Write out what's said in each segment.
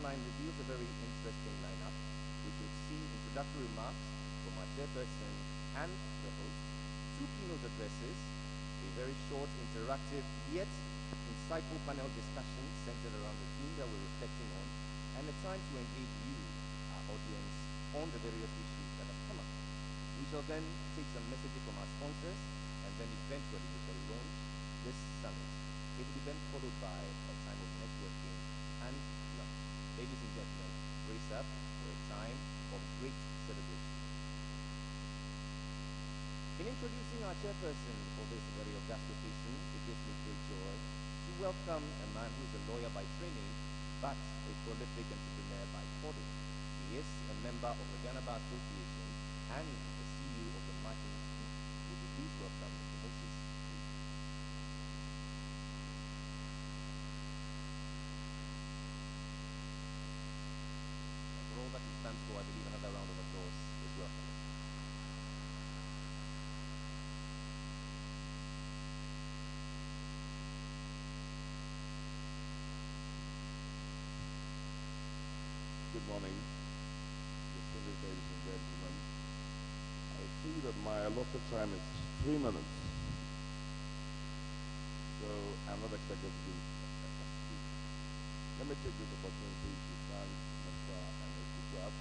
outline reveals a very interesting lineup, which will see introductory remarks from our chairperson and the host, two keynote addresses, a very short, interactive, yet insightful panel discussion centered around the theme that we're reflecting on, and a time to engage you, our audience, on the various issues that have come up. We shall then take some messages from our sponsors, and then eventually we shall launch this summit. It will be then followed by a time of networking and lunch. Ladies and gentlemen, brace up for a time of great celebration. In introducing our chairperson for this very august occasion, it gives me great joy to welcome a man who is a lawyer by training, but a prolific entrepreneur by calling. He is a member of the Ghana Bar Association and the CEO of the Margins Group. Would you please welcome Mr. Moses? And for all that he stands for, I believe another round of applause is welcome. Good morning, distinguished ladies and gentlemen. I see that my allotted time is 3 minutes, so I'm not expected to speak. Let me take this opportunity to thank Mr. and Mrs. Grab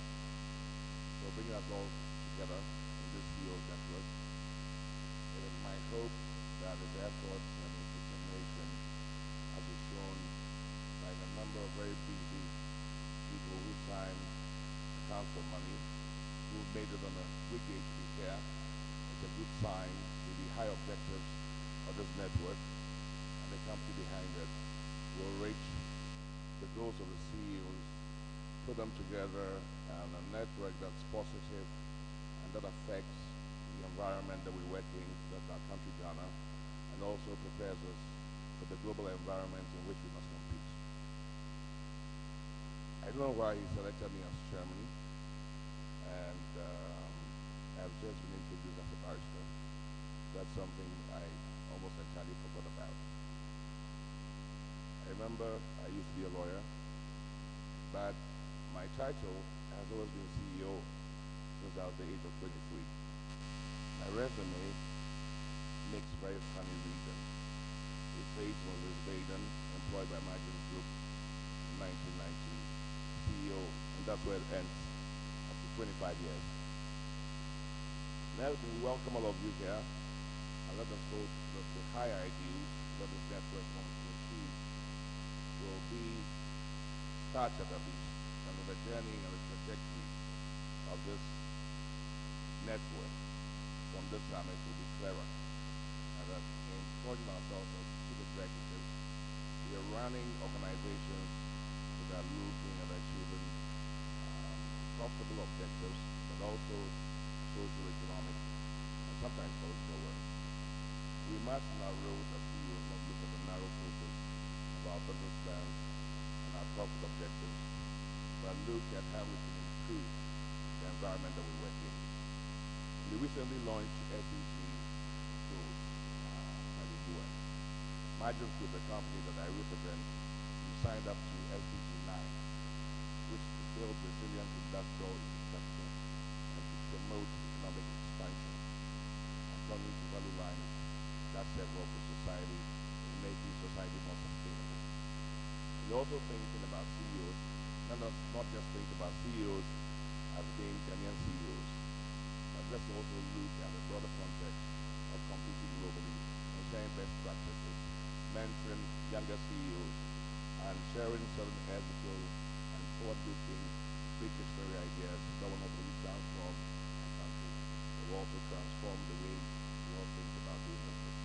for bringing us all together in this CEO network. It is my hope that his efforts and his determination, as is shown by the number of very busy people whose time counts for money, who've made it on a weekday to be here. It's a good sign with the high objectives of this network and the company behind it will reach the goals of the CEOs, put them together and a network that's positive and that affects the environment that we work in, that's our country Ghana, and also prepares us for the global environment in which we must compete. I don't know why he selected me as chairman, and I've just been introduced as a barrister. That's something I almost entirely forgot about. I remember I used to be a lawyer, but my title has always been CEO since I was the age of 23. My resume makes very funny reading. It says Moses Baden, employed by Margins Group in 1990. CEO, and that's where it ends after 25 years. Now we welcome all of you here, and let us hope that the high ideals that this network wants to achieve will be started at least, and the journey and the trajectory of this network from this summit will be clearer, and that in calling ourselves as chief executives, we are running organizations that are looking at achieving profitable objectives, but also social, economic, and sometimes cultural work. We must narrow the field, not look at the narrow focus of our business plans and our profit objectives, but look at how we can improve the environment that we work in. We recently launched SDG goals by the UN. Margins Group, the company that I represent, we signed up to SDG 9, which is to build resilient industrial infrastructure and to promote economic expansion according to value lines that serve well for society and making society more sustainable. We're also thinking about CEOs, let us not just think about CEOs as being Ghanaian CEOs, but let's also look at the broader context of competing globally and sharing best practices, mentoring younger CEOs, and sharing certain ethical and forward-looking big visionary ideas that will not only transform our country, but will also transform the way we all think about doing business.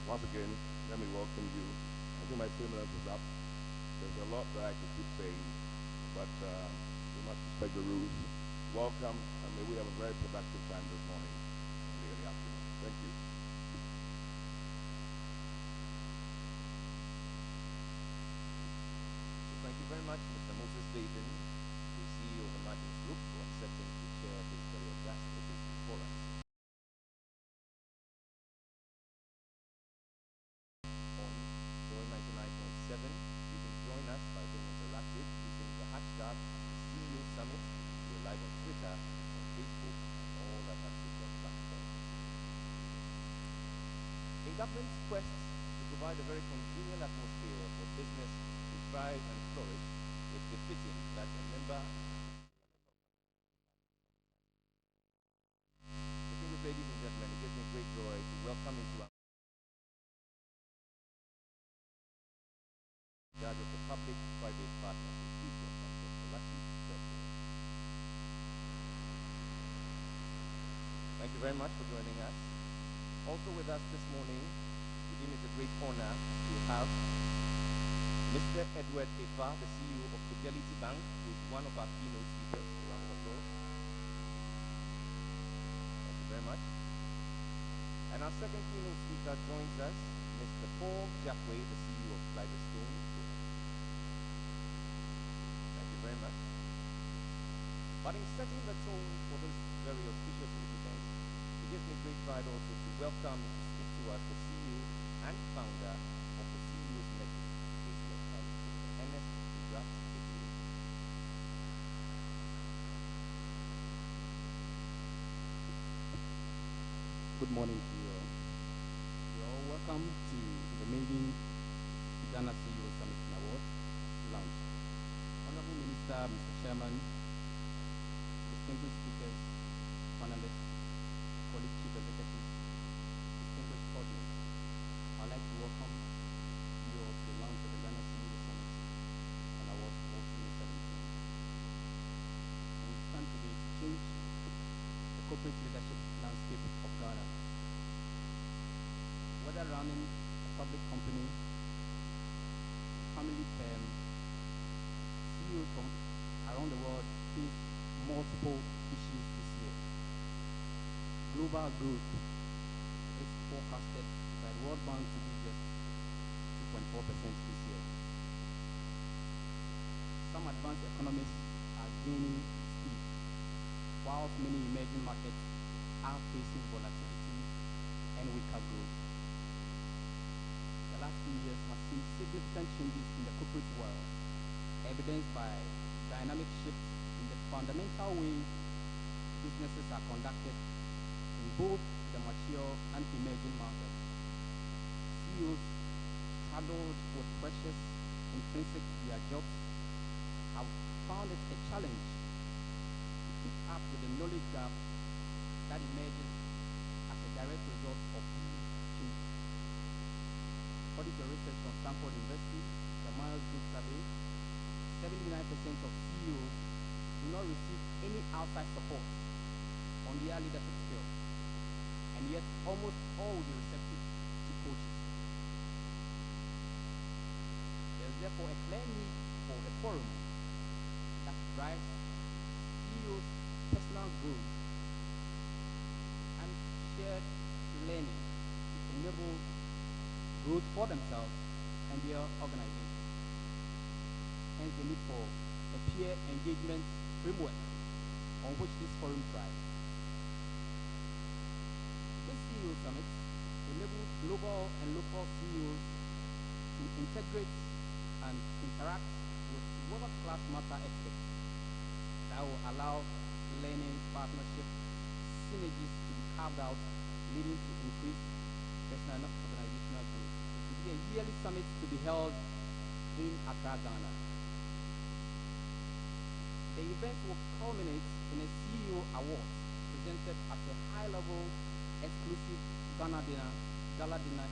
Once again, let me welcome you. I think my 3 minutes is up. There's a lot that I could keep saying, but we must respect the rules. Welcome, and may we have a very productive time this morning and the early afternoon. Thank you. Thank you very much, Mr. Moses Baden, the CEO of the Margins Group, for accepting to chair this very august occasion for us. On Joy 99.7, you can join us by being interactive using the government's quest to provide a very congenial atmosphere for business to thrive and flourish, it's befitting that a member. Distinguished ladies and gentlemen, it gives me great joy to welcome into our Judge of the Public-Private Partnership, Chief Justice Olachi Churchill. Thank you very much for joining us. Also with us this morning, we deem it a great honor to have Mr. Edward Efa, the CEO of Fidelity Bank, who is one of our keynote speakers. Round of applause. Thank you very much. And our second keynote speaker joins us, Mr. Paul Jackway, the CEO of Cliverstone. Thank you very much. But in setting the tone for this very auspicious event, it gives me great pride also to welcome to speak to us the CEO and founder of the CEO's Network, Mr. Ernest Udrat Ekwe. Good morning to you all. You're all welcome to the maiden Ghana CEO Summit and Award launch. Honorable Minister, Mr. Chairman, distinguished speakers, panelists, colleague chief executives, distinguished audience, I'd like to welcome you all to the launch of the Ghana CEO Summit and Awards for 2017. And we stand today to change the corporate leadership landscape of Ghana. Whether running a public company, family firm, CEOs from around the world face multiple issues this year. Global growth is forecasted by the World Bank to be just 2.4% this year. Some advanced economies are gaining speed, whilst many emerging markets are facing volatility and weaker growth. The last few years have seen significant changes in the corporate world, evidenced by dynamic shifts in the fundamental way businesses are conducted in both the mature and emerging markets. CEOs saddled with pressures intrinsic to their jobs have found it a challenge to keep up with the knowledge gap that emerges as a direct result of these changes. According to research from Stanford University, the Myers Group survey, 79% of CEOs do not receive any outside support on their leadership skills, and yet almost all will be receptive to coaching. There is therefore a clear need for a forum that drives CEOs' personal growth and shared learning to enable growth for themselves and their organization. Hence the need for a peer engagement framework on which this forum thrives. This CEO Summit enables global and local CEOs to integrate and interact with world-class matter experts that will allow learning, partnership, synergies to be carved out, leading to increased personal and organizational growth. It will be a yearly summit to be held in Accra, Ghana. The event will culminate in a CEO award presented at a high-level, exclusive gala dinner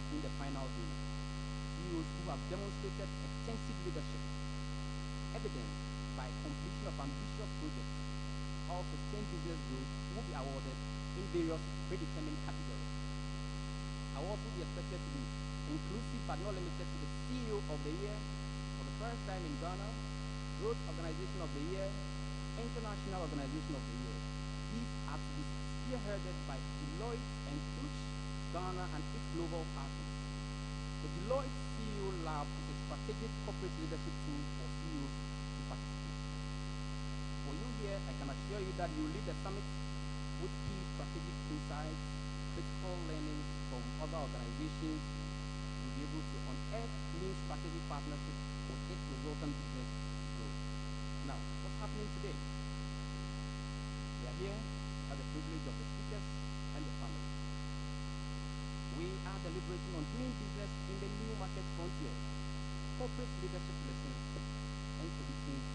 in the final day. CEOs who have demonstrated extensive leadership, evidenced by completion of ambitious projects or sustained business growth, will be awarded in various predetermined categories. Awards will be expected to be inclusive but not limited to the CEO of the Year for the first time in Ghana, Growth Organization of the Year, International Organization of the Year. These are to be spearheaded by Deloitte and Touche, Ghana and its global partners. The Deloitte CEO Lab is a strategic corporate leadership tool for CEOs to participate. For you here, I can assure you that you will lead the summit with key strategic insights, critical learning from other organizations. You'll be able to unearth new strategic partnerships with its resultant business growth. Now, what's happening today? We are here at the privilege of the speakers and the panelists. We are delivering deliberating on doing business in the new market frontier, corporate leadership lessons and solutions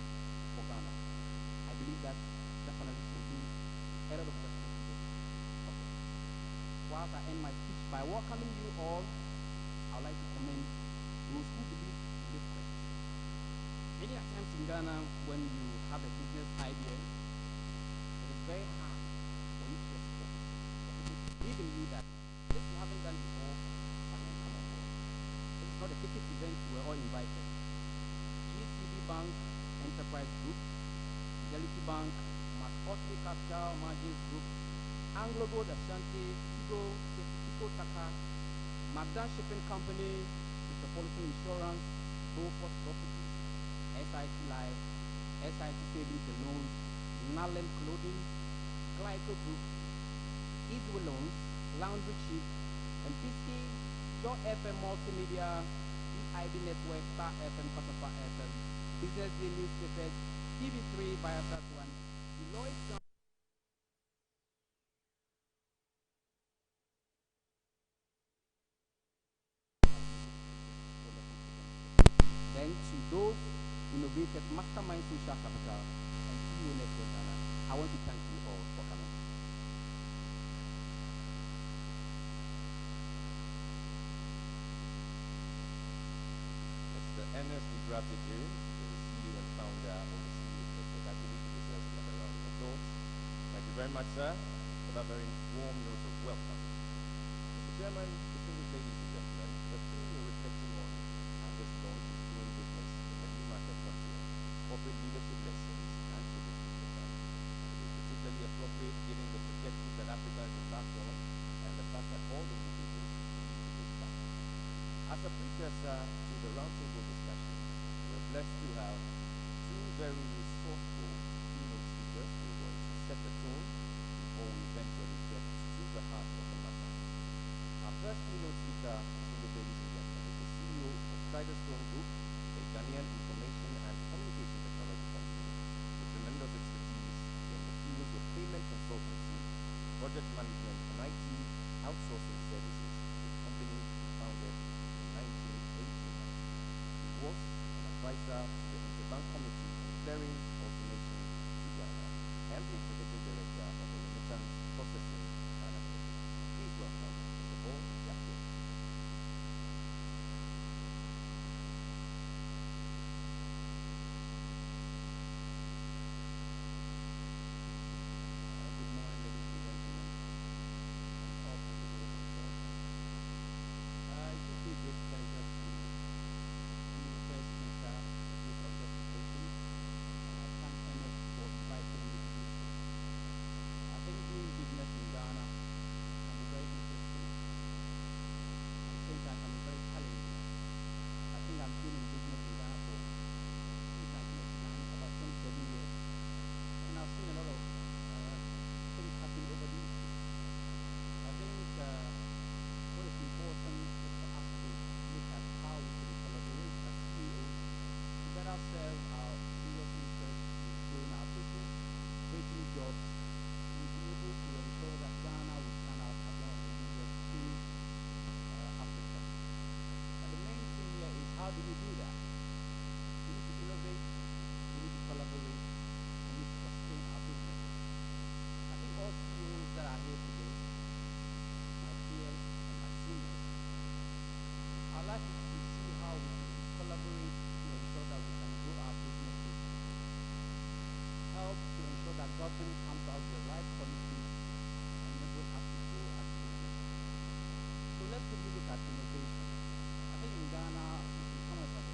for Ghana. I believe that definitely will do a lot of justice to this topic. Whilst I end my speech by welcoming you all, I would like to commend those who believe in this question. Many times in Ghana, when you have a business idea, it is very hard for you to expect for people to believe in you that this you haven't done before, but you come on board. This is not a ticket event, we were all invited. GCB Bank Enterprise Group, Fidelity Bank, Mascotty Capital Margins Group, Anglo Gold Ashanti, Tico Taka, Magdan Shipping Company, Metropolitan Insurance, Beaufort Property, SIT Life, SIT Savings and Loans, Nalem Clothing, Glyco Group, Easyway Loans, Laundry Chief, MPC, Joy FM Multimedia, EIB Network, Star FM, Pasafa FM, Business Day Newspapers, TV3, Biosat 1, Deloitte. Then to those innovative mastermind social capital and CEO Network Ghana, I want to thank you all for coming. Mr. Ernest Igratije, the CEO and founder of the CEO Network. I believe he deserves another round of applause. Thank you very much, sir, for that very warm note of welcome. Mr. Chairman, distinguished ladies and gentlemen, the theme we're reflecting on at this launch is doing business in the new market frontier, corporate leadership lessons and solutions for Ghana. It is particularly appropriate given the trajectory that Africa is embarked on and the fact that all indicators lead to this fact. As a precursor to the roundtable discussion, we're blessed to have two very resourceful keynote speakers who are going to set the tone before we eventually get to the heart of the matter. Our first keynote speaker, distinguished ladies and gentlemen, is the CEO of Tidestone Group, a Ghanaian information and communication technology company with tremendous expertise in the fields of payment consultancy, project management, and IT outsourcing services. The company was founded in 1989. He was an advisor to the Interbank Committee on Clearing Automation to Ghana and the executive director of the Remittance Processing Ghana Limited. Please welcome Mr. Paul Jackson. Good morning, ladies and gentlemen, and all participants as well. It gives me great pleasure to be the first speaker of this august occasion. I thank Ernest for inviting me to do so. I think doing business in Ghana can be very interesting. At the same time, can be very challenging. I think I've been in business in Ghana for since 1989, about 27 years, and I've seen a lot of things happen over these years. I think what is important is for us to look at how we can collaborate as CEOs to better serve our serious interests in growing our business, creating jobs, and be able to ensure that Ghana will stand out as one of the leaders in Africa. And the main thing here is how do we do that? We need to innovate, we need to collaborate, we need to sustain our business. I think all CEOs that are here today, my peers and my seniors, I'd like us to see how we can collaborate to ensure that we can grow our businesses, help to ensure that government comes out with the right policies and enable us to grow as businesses. So let's quickly look at innovation. I think in Ghana, if you come as an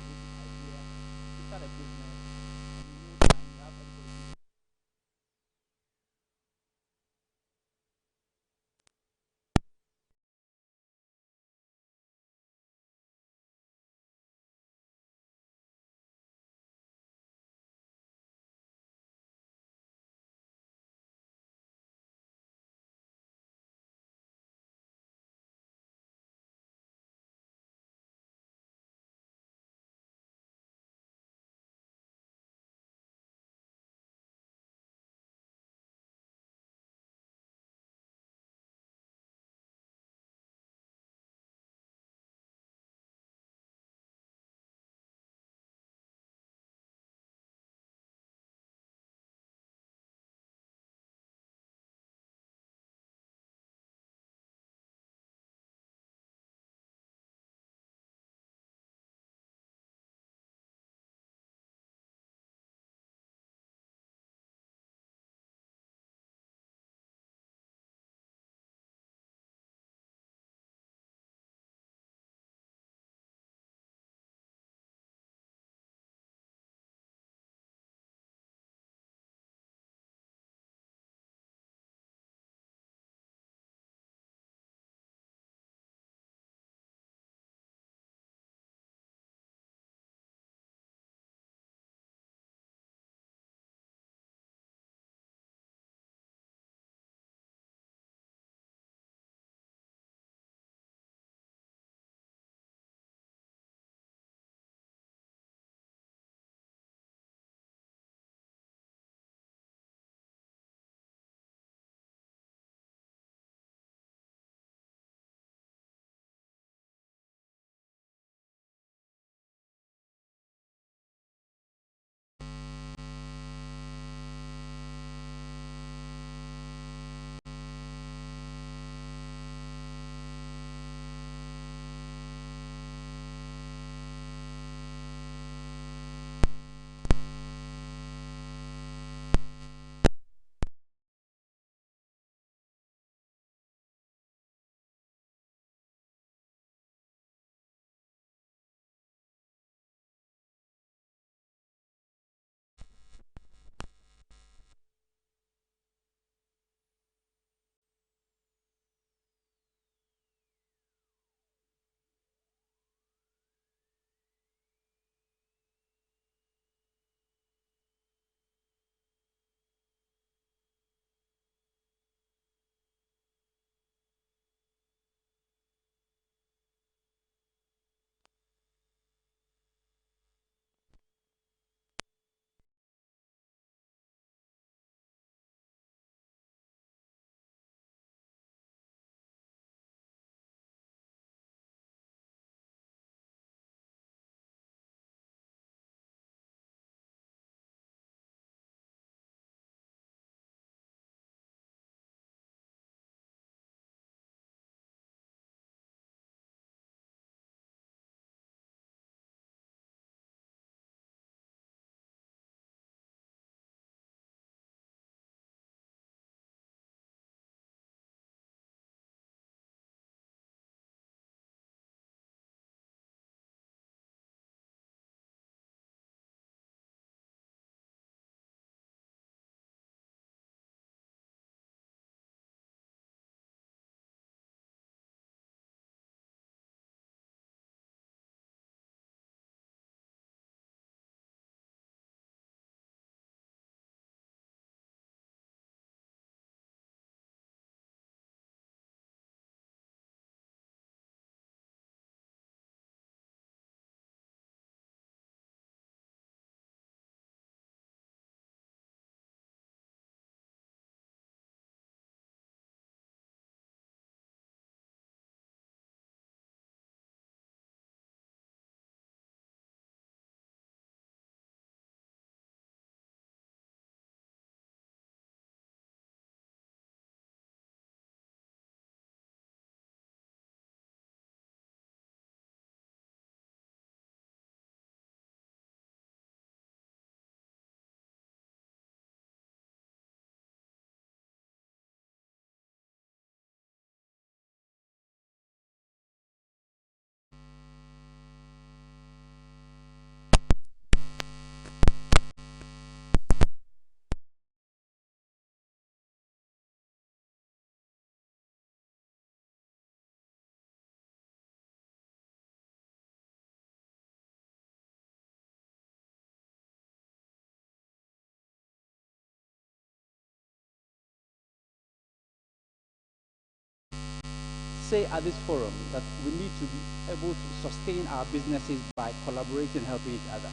say at this forum that we need to be able to sustain our businesses by collaborating and helping each other.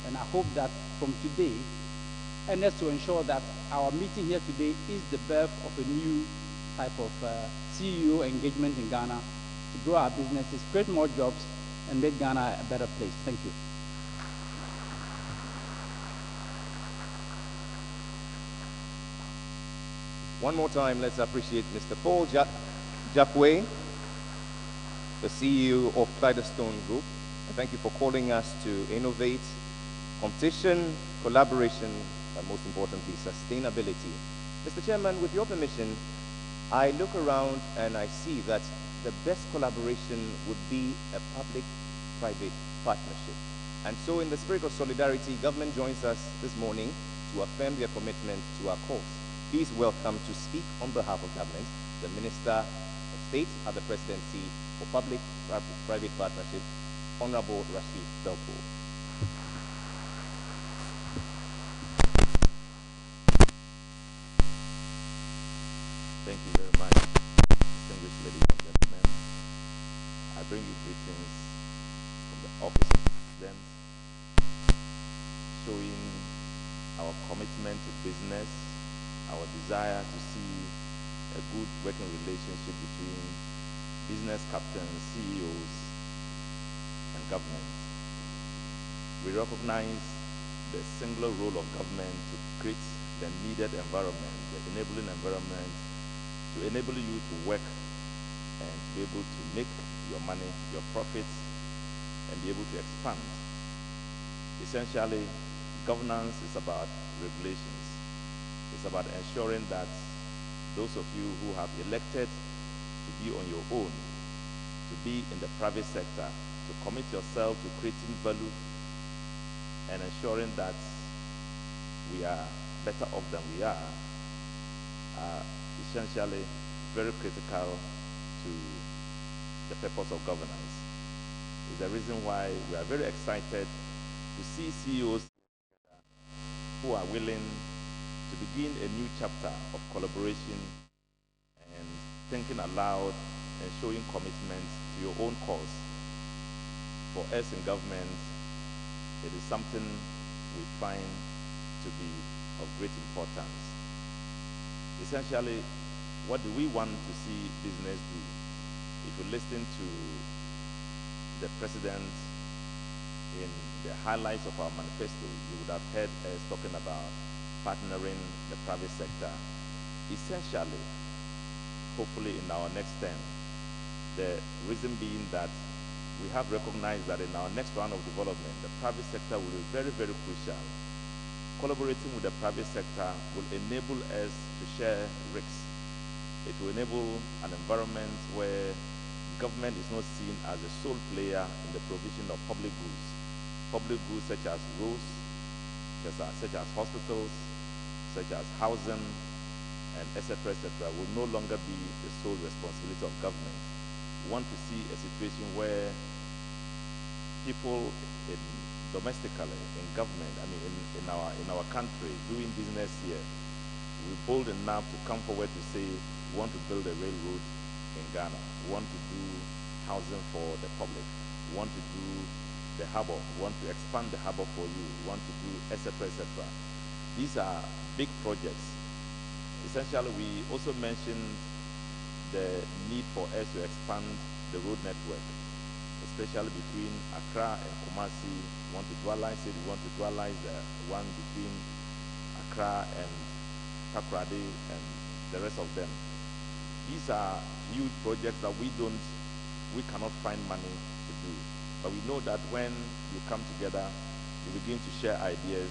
And I hope that from today, and that's to ensure that our meeting here today is the birth of a new type of CEO engagement in Ghana to grow our businesses, create more jobs, and make Ghana a better place. Thank you. One more time, let's appreciate Mr. Paul Japwe, the CEO of Kaleidostone Group. And thank you for calling us to innovate, competition, collaboration, and most importantly, sustainability. Mr. Chairman, with your permission, I look around and I see that the best collaboration would be a public-private partnership. And so in the spirit of solidarity, government joins us this morning to affirm their commitment to our cause. Please welcome to speak on behalf of government, the Minister of State at the Presidency for Public-Private Partnership, Honorable Rashid Belpo. Thank you very much, distinguished ladies and gentlemen. I bring you greetings from the Office of the President, showing our commitment to business, our desire to see a good working relationship between business captains, CEOs, and government. We recognize the singular role of government to create the needed environment, the enabling environment, to enable you to work and to be able to make your money, your profits, and be able to expand. Essentially, governance is about regulations. It's about ensuring that those of you who have elected to be on your own, to be in the private sector, to commit yourself to creating value and ensuring that we are better off than we are essentially very critical to the purpose of governance. It's the reason why we are very excited to see CEOs who are willing to begin a new chapter of collaboration and thinking aloud and showing commitment to your own cause. For us in government, it is something we find to be of great importance. Essentially, what do we want to see business do? If you listen to the president in the highlights of our manifesto, you would have heard us talking about partnering the private sector. Essentially, hopefully in our next term, the reason being that we have recognized that in our next round of development, the private sector will be very, very crucial. Collaborating with the private sector will enable us to share risks. It will enable an environment where government is not seen as a sole player in the provision of public goods. Public goods such as roads, such as hospitals, such as housing, and etc., will no longer be the sole responsibility of government. We want to see a situation where people domestically, in government, in our country, doing business here, we're bold enough to come forward to say, we want to build a railroad in Ghana. We want to do housing for the public. We want to do the harbor. We want to expand the harbor for you. We want to do etc., etc. These are big projects. Essentially, we also mentioned the need for us to expand the road network, especially between Accra and Kumasi. We want to dualize it. We want to dualize the one between Accra and Takoradi and the rest of them. These are huge projects that we cannot find money to do. But we know that when you come together, you begin to share ideas,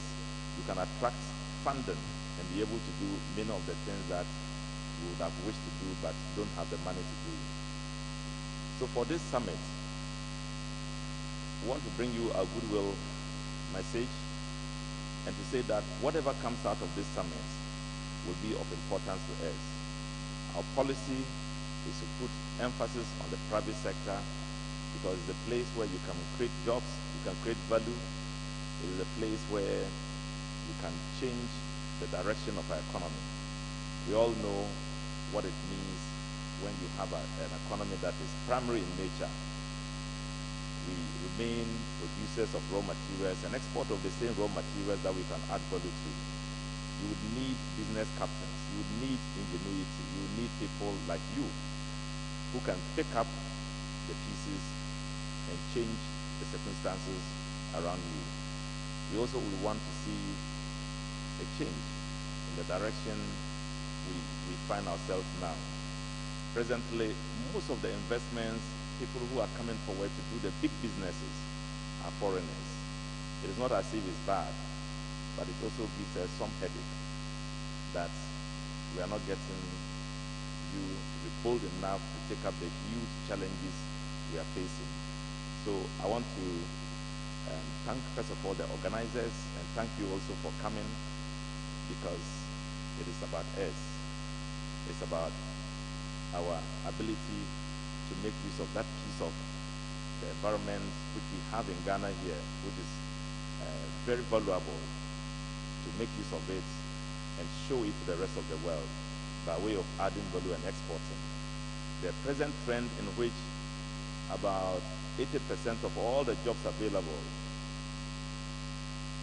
you can attract funding and be able to do many of the things that you would have wished to do but don't have the money to do. So for this summit, we want to bring you a goodwill message and to say that whatever comes out of this summit will be of importance to us. Our policy is to put emphasis on the private sector because it's the place where you can create jobs, you can create value. It is a place where you can change the direction of our economy. We all know what it means when you have an economy that is primary in nature. We remain producers of raw materials and export of the same raw materials that we can add value to. You would need business captains, you would need ingenuity, you would need people like you who can pick up the pieces and change the circumstances around you. We also will want to see a change in the direction we find ourselves now. Presently, most of the investments, people who are coming forward to do the big businesses are foreigners. It is not as if it's bad, but it also gives us some headache that we are not getting you to be bold enough to take up the huge challenges we are facing. So I want to thank, first of all, the organizers, and thank you also for coming, because it is about us. It's about our ability to make use of that piece of the environment which we have in Ghana here, which is very valuable, to make use of it and show it to the rest of the world by way of adding value and exporting. The present trend in which about 80% of all the jobs available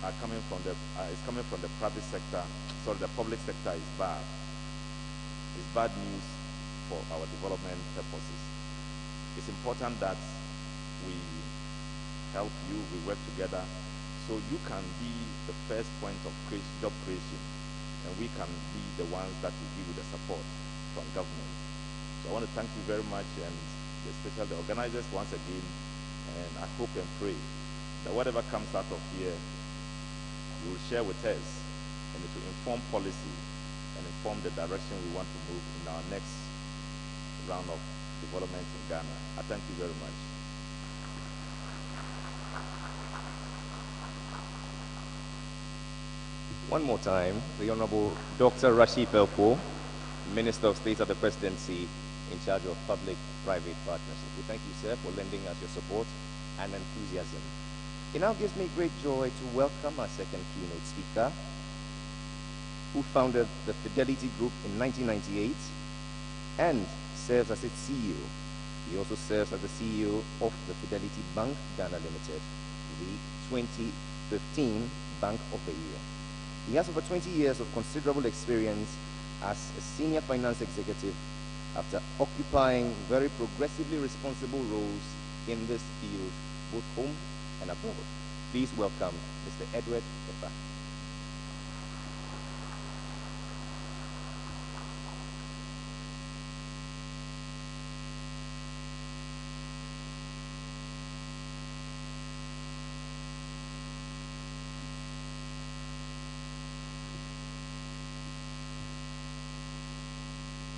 are coming from the private sector. Sorry, the public sector is bad. It's bad news for our development purposes. It's important that we help you, we work together, so you can be the first point of job creation, and we can be the ones that will give you the support from government. So I want to thank you very much, and especially the organizers once again, and I hope and pray that whatever comes out of here, you will share with us, and it will inform policy and inform the direction we want to move in our next round of development in Ghana. I thank you very much. One more time, the Honorable Dr. Rashid Pelpo, Minister of State of the Presidency in charge of public-private partnership. We thank you, sir, for lending us your support and enthusiasm. It now gives me great joy to welcome our second keynote speaker, who founded the Fidelity Group in 1998 and serves as its CEO. He also serves as the CEO of the Fidelity Bank Ghana Limited, the 2015 Bank of the Year. He has over 20 years of considerable experience as a senior finance executive after occupying very progressively responsible roles in this field, both home and abroad. Please welcome Mr. Edward Efa.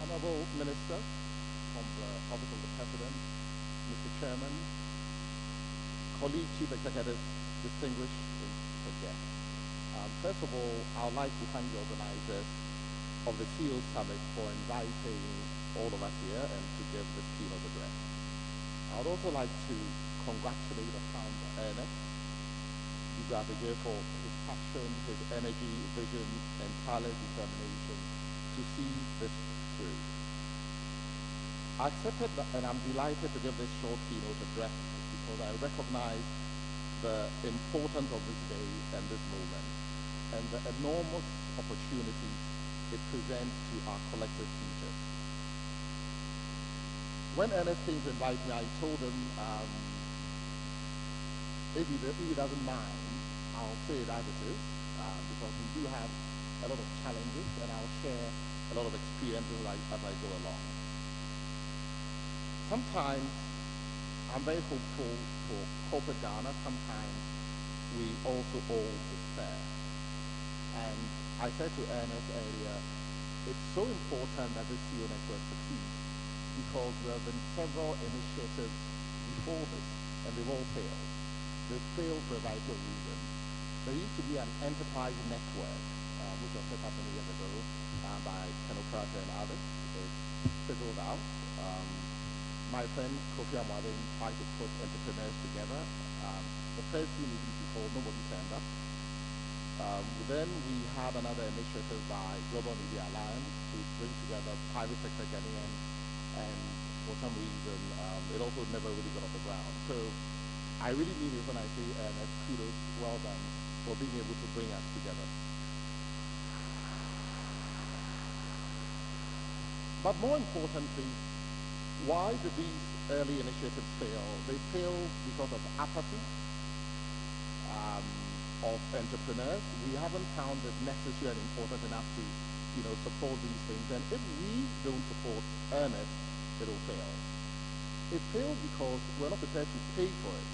Honorable Minister from the Office of the President, Mr. Chairman, colleague Chief Executive, distinguished guests. First of all, I would like to thank the organizers of the CEO Summit for inviting all of us here and to give this keynote address. I would also like to congratulate the founder, Ernest Digwe, for his passion, his energy, vision, and tireless determination to see this through. I accepted and I'm delighted to give this short keynote address because I recognize the importance of this day and this moment and the enormous opportunities it presents to our collective future. When Ernest came to invite me, I told him if he doesn't mind, I'll say it as it is, because we do have a lot of challenges, and I'll share a lot of experiences as I go along. Sometimes I'm very hopeful for corporate Ghana. Sometimes we also all despair. And I said to Ernest earlier, it's so important that this CEO network succeeds because there have been several initiatives before this, and they've all failed. They've failed for a variety of reasons. There used to be an enterprise network, which was set up many years ago by Tenokrata and others. It's fizzled out. My friend Kofi Amwabin tried to put entrepreneurs together. The first few meetings before, nobody turned up. Then we had another initiative by Global Media Alliance to bring together private sector Ghanaians and for some reason, it also never really got off the ground. So I really mean it when I say, Ernest, kudos, well done, for being able to bring us together. But more importantly, why did these early initiatives fail? They failed because of apathy of entrepreneurs. We haven't found it necessary and important enough to, support these things. And if we don't support Ernest, it'll fail. It failed because we're not prepared to pay for it.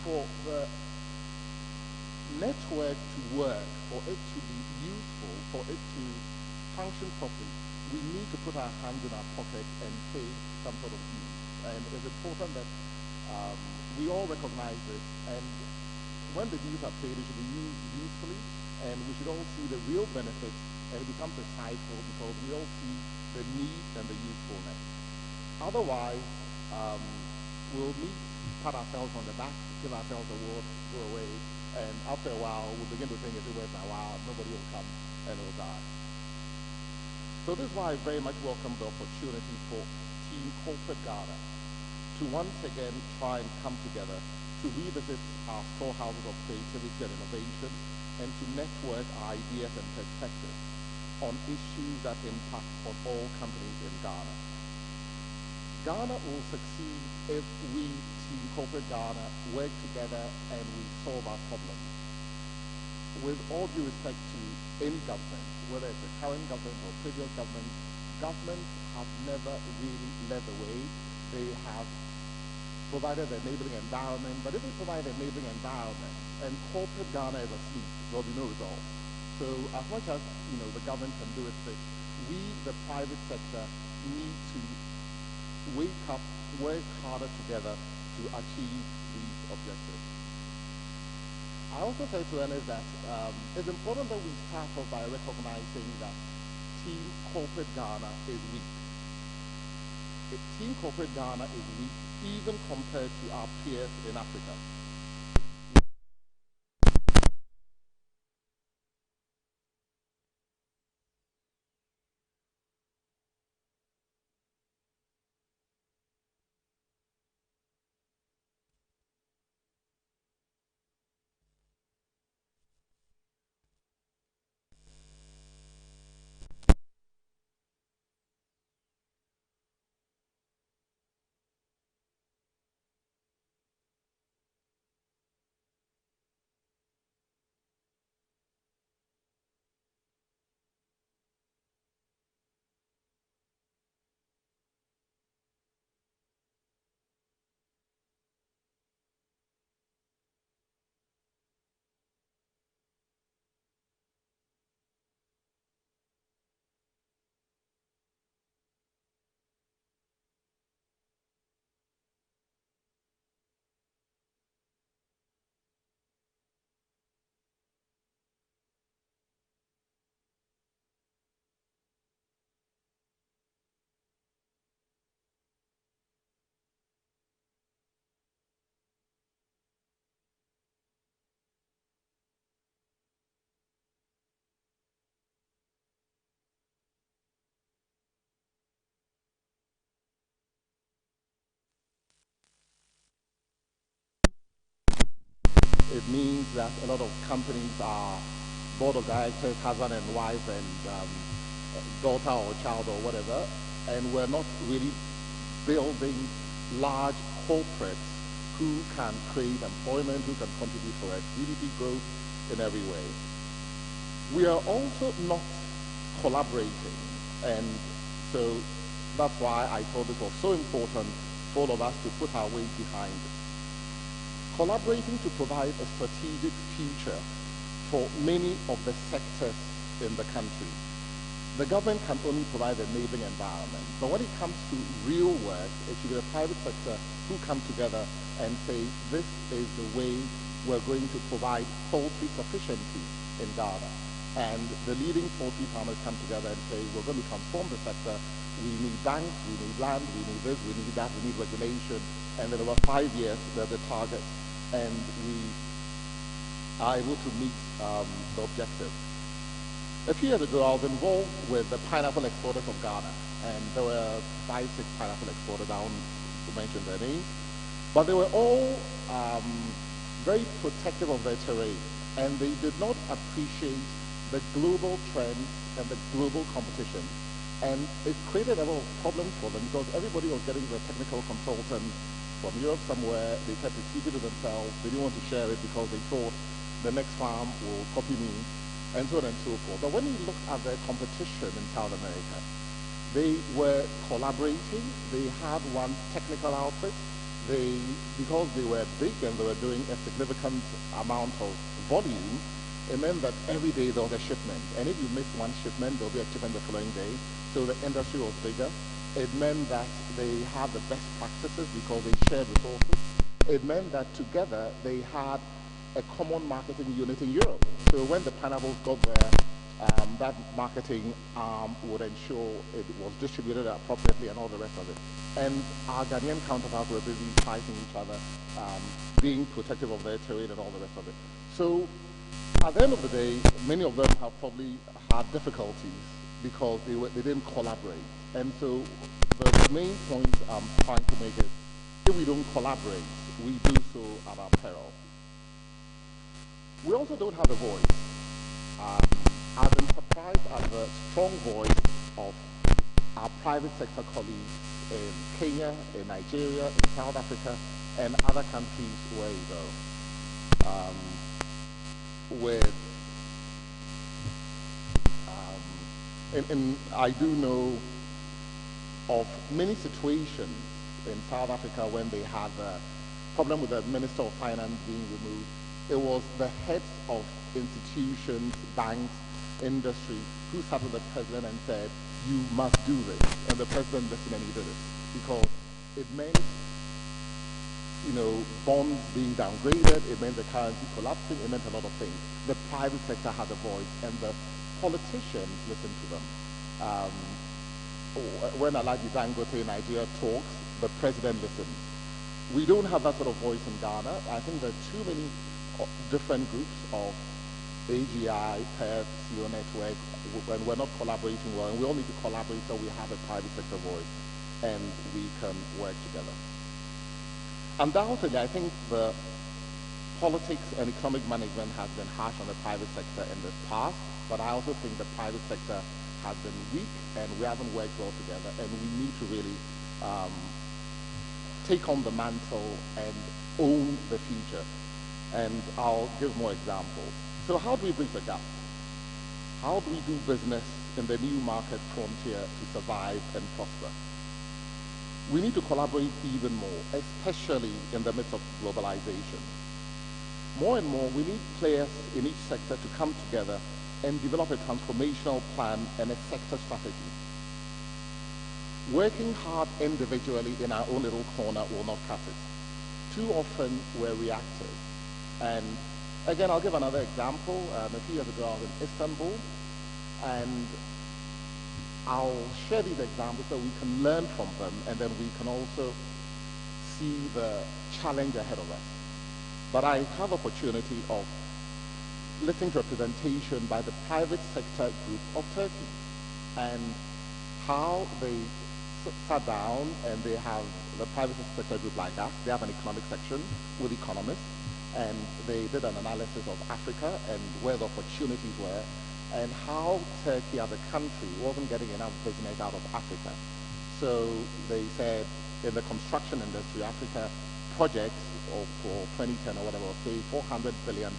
For the network to work, for it to be useful, for it to function properly, we need to put our hands in our pocket and pay some sort of dues. And it's important that we all recognize this. And when the dues are paid, it should be used usefully, and we should all see the real benefits, and it becomes a cycle because we all see the need and the usefulness. Otherwise, we'll pat ourselves on the back, give ourselves awards, go away, and after a while, we'll begin to think it's worth our while, nobody will come, and it'll die. So this is why I very much welcome the opportunity for Team Corporate Ghana to once again try and come together to revisit our storehouses of creativity and innovation, and to network our ideas and perspectives on issues that impact on all companies in Ghana. Ghana will succeed if we, Team Corporate Ghana, work together and we solve our problems. With all due respect to any government, whether it's the current government or previous governments, governments have never really led the way. They have provided the enabling environment, but if they provide the enabling environment and corporate Ghana is asleep, there'll be no result. So as much as the government can do its bit, we, the private sector, need to wake up, work harder together to achieve these objectives. I also say to Ernest that it's important that we start off by recognizing that Team Corporate Ghana is weak. Team Corporate Ghana is weak even compared to our peers in Africa. It means that a lot of companies are board of directors, husband and wife, and daughter or child or whatever, and we're not really building large corporates who can create employment, who can contribute for GDP growth in every way. We are also not collaborating, and so that's why I thought it was so important for all of us to put our weight behind it. Collaborating to provide a strategic future for many of the sectors in the country. The government can only provide an enabling environment, but when it comes to real work, it should be the private sector who come together and say, this is the way we're going to provide poultry sufficiency in Ghana. And the leading poultry farmers come together and say, we're going to transform the sector. We need banks, we need land, we need this, we need that, we need regulation. And then over 5 years, there's a target, and we are able to meet the objective. A few years ago, I was involved with the Pineapple Exporters of Ghana, and there were 5, 6 pineapple exporters, I won't mention their names, but they were all very protective of their terrain, and they did not appreciate the global trends and the global competition. And it created a lot of problems for them because everybody was getting the technical consultant from Europe somewhere. They kept it secret to themselves. They didn't want to share it because they thought the next farm will copy me, and so on and so forth. But when you look at their competition in South America, they were collaborating. They had one technical outfit. Because they were big and they were doing a significant amount of volume, it meant that every day there was a shipment. And if you missed one shipment, there will be a shipment the following day. So the industry was bigger. It meant that they had the best practices because they shared resources. It meant that together they had a common marketing unit in Europe. So when the pineapples got there, that marketing would ensure it was distributed appropriately and all the rest of it. And our Ghanaian counterparts were busy fighting each other, being protective of their terrain and all the rest of it. So at the end of the day, many of them have probably had difficulties because they didn't collaborate. And so the main point I'm trying to make is, if we don't collaborate, we do so at our peril. We also don't have a voice. I've been surprised at the strong voice of our private sector colleagues in Kenya, in Nigeria, in South Africa, and other countries where you go. I do know of many situations in South Africa when they had a problem with the Minister of Finance being removed. It was the heads of institutions, banks, industry, who sat with the president and said, you must do this. And the president listened and he did it. Because it meant, bonds being downgraded, it meant the currency collapsing, it meant a lot of things. The private sector had a voice and the politicians listened to them. When Alhaji Dangote in Nigeria talks, the president listens. We don't have that sort of voice in Ghana. I think there are too many different groups of AGI, PEF, CEO Network, when we're not collaborating well, and we all need to collaborate so we have a private sector voice and we can work together. Undoubtedly, I think the politics and economic management has been harsh on the private sector in the past, but I also think the private sector has been weak and we haven't worked well together, and we need to really take on the mantle and own the future. And I'll give more examples. So how do we bridge the gap? How do we do business in the new market frontier to survive and prosper? We need to collaborate even more, especially in the midst of globalization. More and more, we need players in each sector to come together and develop a transformational plan and a sector strategy. Working hard individually in our own little corner will not cut it. Too often, we're reactive. And again, I'll give another example. A few years ago, I was in Istanbul, and I'll share these examples so we can learn from them, and then we can also see the challenge ahead of us. But I have opportunity of listening to a presentation by the private sector group of Turkey, and how they sat down, and they have the private sector group like us. They have an economic section with economists, and they did an analysis of Africa and where the opportunities were, and how Turkey as a country wasn't getting enough business out of Africa. So they said in the construction industry, Africa projects for 2010 or whatever, say $400 billion.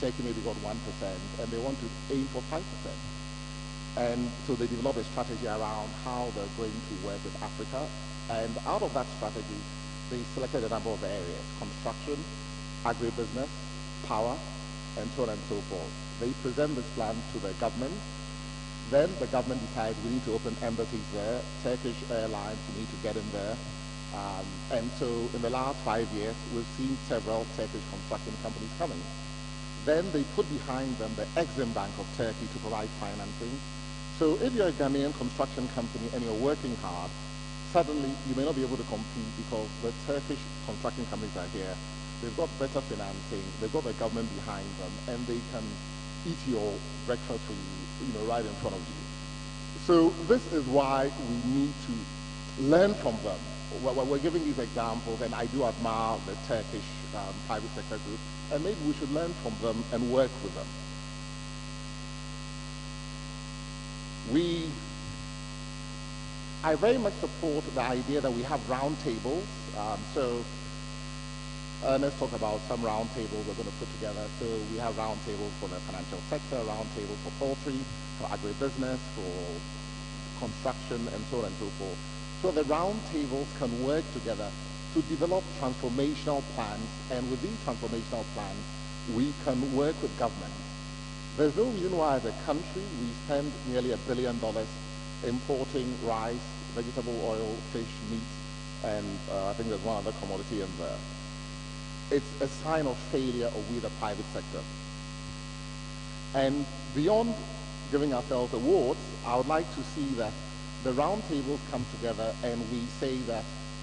Turkey maybe got 1%, and they want to aim for 5%. And so they developed a strategy around how they're going to work with Africa. And out of that strategy, they selected a number of areas: construction, agribusiness, power, and so on and so forth. They present this plan to the government. Then the government decides we need to open embassies there. Turkish Airlines, we need to get in there. And so in the last 5 years, we've seen several Turkish construction companies coming. Then they put behind them the Exim Bank of Turkey to provide financing. So if you're a Ghanaian construction company and you're working hard, suddenly you may not be able to compete because the Turkish construction companies are here. They've got better financing, they've got the government behind them, and they can eat your breakfast for you, right in front of you. So this is why we need to learn from them. We're giving these examples, and I do admire the Turkish private sector group, and maybe we should learn from them and work with them. I very much support the idea that we have roundtables. So let's talk about some roundtables we're going to put together. So we have roundtables for the financial sector, roundtables for poultry, for agribusiness, for construction, and so on and so forth. So the roundtables can work together to develop transformational plans, and with these transformational plans, we can work with government. There's no reason why as a country we spend nearly $1 billion importing rice, vegetable oil, fish, meat, and I think there's one other commodity in there. It's a sign of failure of we, the private sector. And beyond giving ourselves awards, I would like to see that the roundtables come together and we say that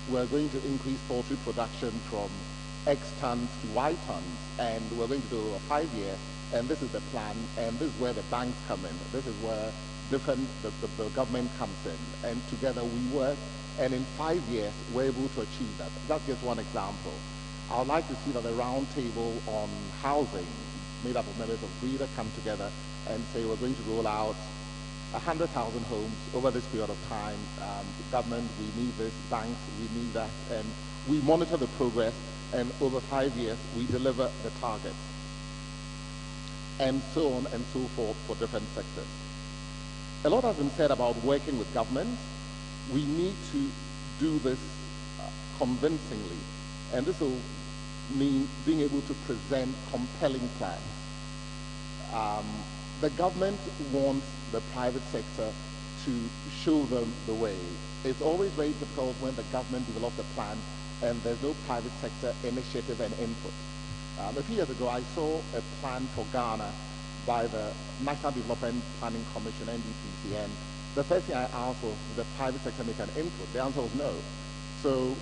we're going to increase poultry production from X tons to Y tons, and we're going to do a 5-year, and this is the plan, and this is where the banks come in. This is where the government comes in, and together we work, and in 5 years, we're able to achieve that. That's just one example. I would like to see that the roundtable on housing, made up of members of BREEDA, come together and say we're going to roll out 100,000 homes over this period of time. Government, we need this, banks, we need that, and we monitor the progress, and over 5 years, we deliver the targets, and so on and so forth for different sectors. A lot has been said about working with government. We need to do this convincingly, and this will mean being able to present compelling plans. The government wants the private sector to show them the way. It's always very difficult when the government develops a plan and there's no private sector initiative and input. A few years ago, I saw a plan for Ghana by the National Development Planning Commission, NDPC, and the first thing I asked was, did the private sector make an input? The answer was no. So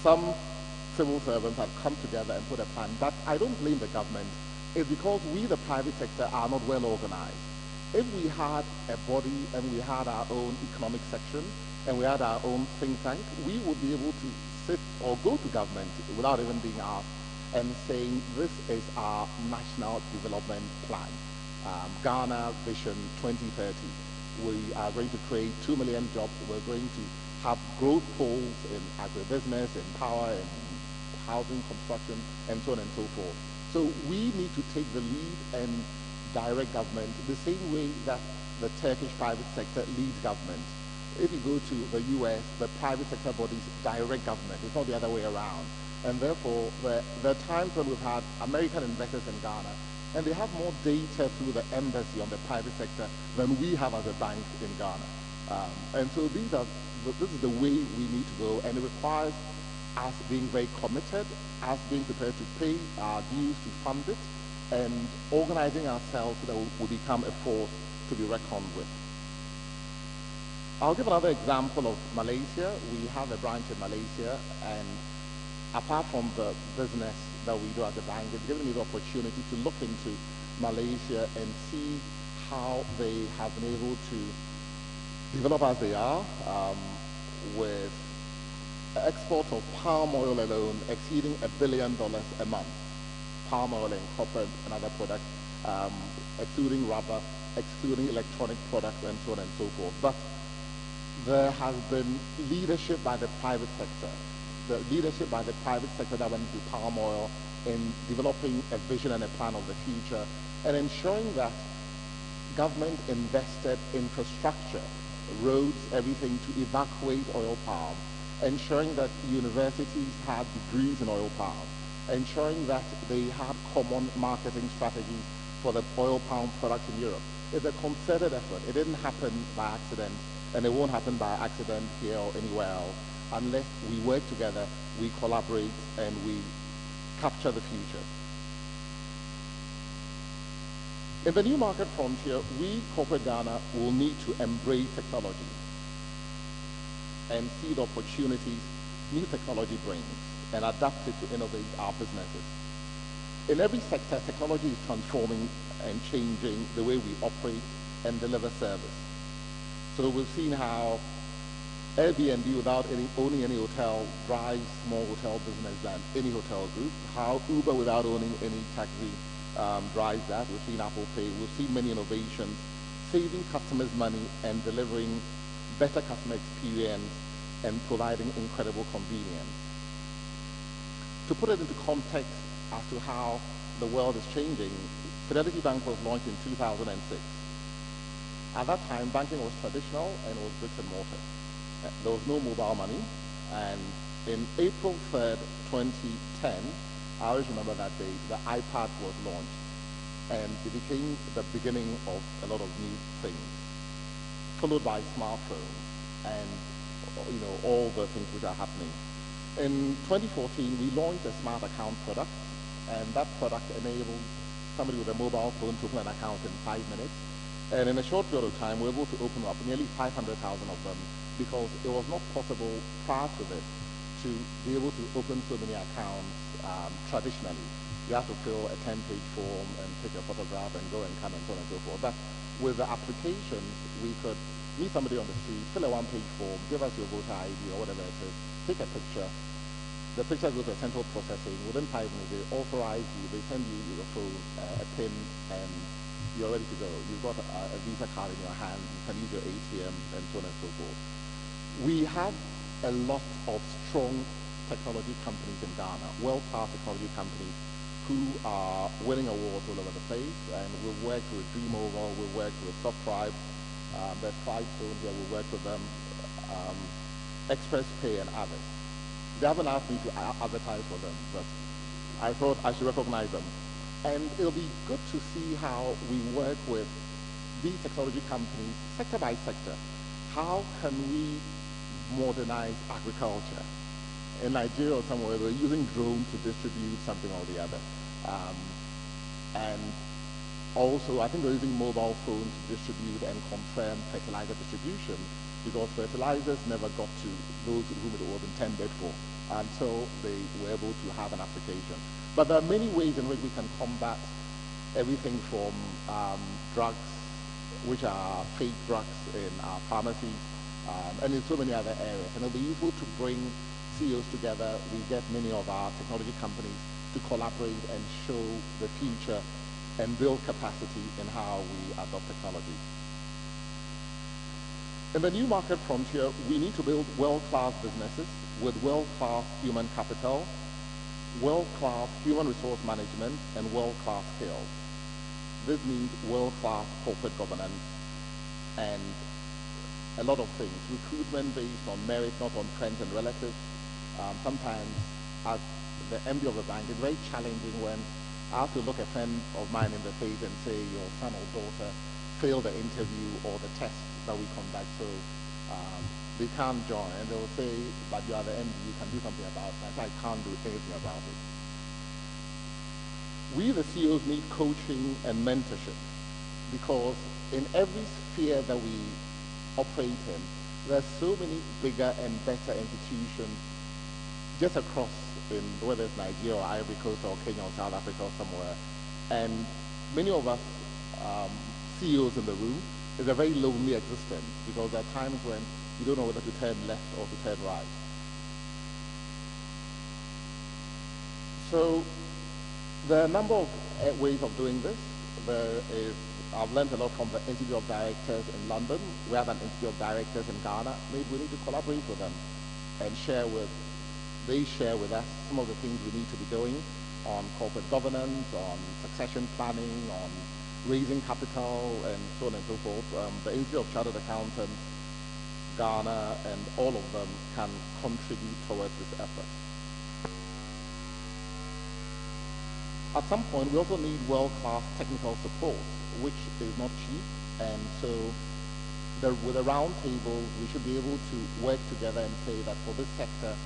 some civil servants have come together and put a plan, but I don't blame the government. It's because we, the private sector, are not well organized. If we had a body and we had our own economic section and we had our own think tank, we would be able to sit or go to government without even being asked and saying, this is our national development plan, Ghana Vision 2030. We are going to create 2 million jobs. We're going to have growth poles in agribusiness, in power, in housing, construction, and so on and so forth. So we need to take the lead and direct government the same way that the Turkish private sector leads government. If you go to the US, the private sector bodies direct government. It's not the other way around. And therefore, there are times when we've had American investors in Ghana, and they have more data through the embassy on the private sector than we have as a bank in Ghana. And so this is the way we need to go, and it requires us being very committed, us being prepared to pay our dues to fund it, and organizing ourselves so that we become a force to be reckoned with. I'll give another example of Malaysia. We have a branch in Malaysia, and apart from the business that we do at the bank, it's given me the opportunity to look into Malaysia and see how they have been able to develop as they are, with export of palm oil alone exceeding $1 billion a month. Palm oil and copper and other products, excluding rubber, excluding electronic products, and so on and so forth. But there has been leadership by the private sector. The leadership by the private sector that went into palm oil in developing a vision and a plan of the future, and ensuring that government invested infrastructure, roads, everything to evacuate oil palm, ensuring that universities had degrees in oil palm, ensuring that they had common marketing strategies for the oil palm products in Europe. It's a concerted effort. It didn't happen by accident, and it won't happen by accident here or anywhere else, unless we work together, we collaborate, and we capture the future. In the new market frontier, we, corporate Ghana, will need to embrace technology and see the opportunities new technology brings and adapt it to innovate our businesses. In every sector, technology is transforming and changing the way we operate and deliver service. So we've seen how Airbnb, without owning any hotel, drives more hotel business than any hotel group. How Uber, without owning any taxi, drives that. We've seen Apple Pay. We've seen many innovations, saving customers money and delivering better customer experience and providing incredible convenience. To put it into context as to how the world is changing, Fidelity Bank was launched in 2006. At that time, banking was traditional and it was bricks and mortar. There was no mobile money, and in April 3rd, 2010, I always remember that day, the iPad was launched, and it became the beginning of a lot of new things, followed by smartphones and all the things which are happening. In 2014, we launched a smart account product, and that product enables somebody with a mobile phone to open an account in 5 minutes. And in a short period of time, we were able to open up nearly 500,000 of them, because it was not possible prior to this to be able to open so many accounts traditionally. You have to fill a 10-page form and take a photograph and go and come and so on and so forth. But with the applications, we could meet somebody on the street, fill a one-page form, give us your voter ID or whatever it is, take a picture. The picture goes to central processing. Within 5 minutes, they authorize you, they send you your phone, a PIN, and you're ready to go. You've got a Visa card in your hand, you can use your ATM, and so on and so forth. We have a lot of strong technology companies in Ghana, world-class technology companies who are winning awards all over the place, and we've worked with Dreamover, we've worked with SoftTribe, there's Flystone here, we've worked with them, Express Pay and others. They haven't asked me to advertise for them, but I thought I should recognize them. And it'll be good to see how we work with these technology companies sector by sector. How can we modernize agriculture? In Nigeria or somewhere, they're using drones to distribute something or the other. And also, I think they're using mobile phones to distribute and confirm fertilizer distribution, because fertilizers never got to those whom it was intended for until they were able to have an application. But there are many ways in which we can combat everything from drugs, which are fake drugs in our pharmacies, and in so many other areas. And it'll be useful to bring CEOs together. We get many of our technology companies to collaborate and show the future and build capacity in how we adopt technology. In the new market frontier, we need to build world-class businesses with world-class human capital, world-class human resource management, and world-class skills. This means world-class corporate governance and a lot of things. Recruitment based on merit, not on friends and relatives. Sometimes, as the MD of a bank, it's very challenging when I have to look a friend of mine in the face and say, your son or daughter failed the interview or the test that we conduct, so they can't join. And they'll say, but you are the MD, you can do something about it. I can't do anything about it. We, the CEOs, need coaching and mentorship, because in every sphere that we operate in, there are so many bigger and better institutions just across, in whether it's Nigeria or Ivory Coast or Kenya or South Africa or somewhere. And many of us CEOs in the room is a very lonely existence, because there are times when you don't know whether to turn left or to turn right. So there are a number of ways of doing this. I've learned a lot from the Institute of Directors in London. We have an Institute of Directors in Ghana. Maybe we need to collaborate with them and they share with us some of the things we need to be doing on corporate governance, on succession planning, on raising capital, and so on and so forth. The Institute of Chartered Accountants, Ghana, and all of them can contribute towards this effort. At some point, we also need world-class technical support, which is not cheap, and so with a round table, we should be able to work together and say that for this sector,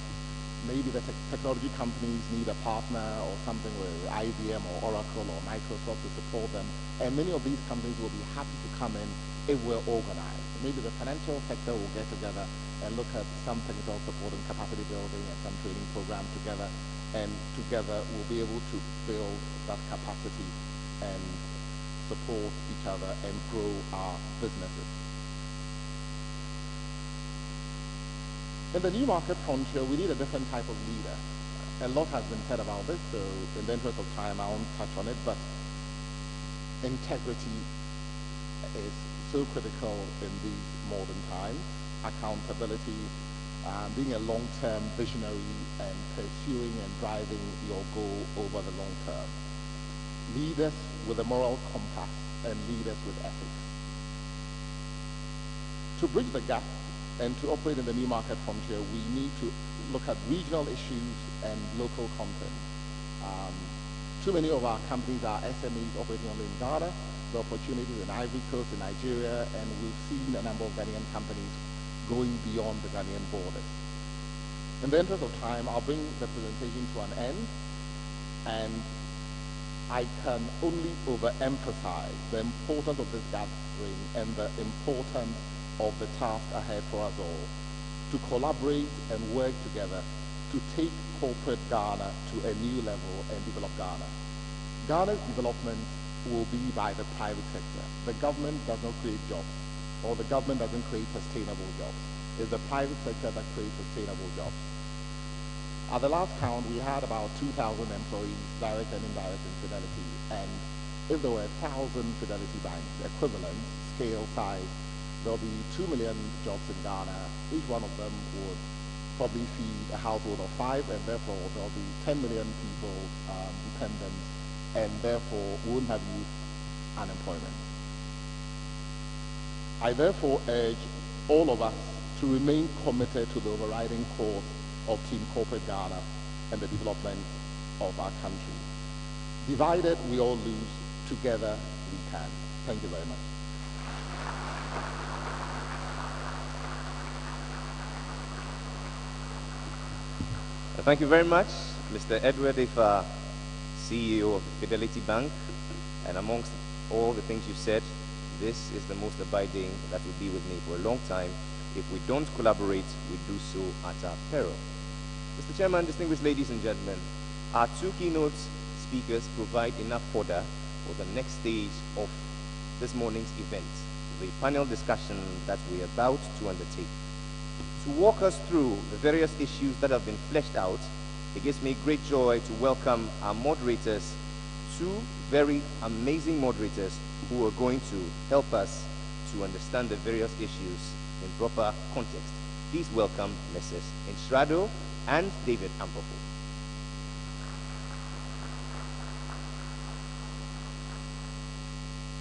maybe the technology companies need a partner or something with IBM or Oracle or Microsoft to support them, and many of these companies will be happy to come in if we're organized. Maybe the financial sector will get together and look at some technical support and capacity building and some training program together, and together we'll be able to build that capacity and support each other and grow our businesses. In the new market frontier, we need a different type of leader. A lot has been said about this, so in the interest of time, I won't touch on it, but integrity is so critical in these modern times. Accountability, being a long-term visionary and pursuing and driving your goal over the long term. Leaders with a moral compass and leaders with ethics. To bridge the gap and to operate in the new market frontier, we need to look at regional issues and local content. Too many of our companies are SMEs operating only in Ghana, the opportunities in Ivory Coast, in Nigeria, and we've seen a number of Ghanaian companies going beyond the Ghanaian borders. In the interest of time, I'll bring the presentation to an end, and I can only overemphasize the importance of this gathering and the importance of the task ahead for us all, to collaborate and work together to take corporate Ghana to a new level and develop Ghana. Ghana's development will be by the private sector. The government does not create jobs, or the government doesn't create sustainable jobs. It's the private sector that creates sustainable jobs. At the last count, we had about 2,000 employees, direct and indirect, in Fidelity. And if there were 1,000 Fidelity banks, equivalent, scale, size, there'll be 2 million jobs in Ghana. Each one of them would probably feed a household of 5, and therefore there'll be 10 million people dependent, and therefore we wouldn't have youth unemployment. I therefore urge all of us to remain committed to the overriding cause of Team Corporate Ghana and the development of our country. Divided, we all lose. Together, we can. Thank you very much. Thank you very much, Mr. Edward Ifa, CEO of Fidelity Bank. And amongst all the things you said, this is the most abiding that will be with me for a long time. If we don't collaborate, we do so at our peril. Mr. Chairman, distinguished ladies and gentlemen, our two keynote speakers provide enough fodder for the next stage of this morning's event, the panel discussion that we are about to undertake. To walk us through the various issues that have been fleshed out, it gives me great joy to welcome our moderators, two very amazing moderators who are going to help us to understand the various issues in proper context. Please welcome Messrs. Nsrado and David Ampofo.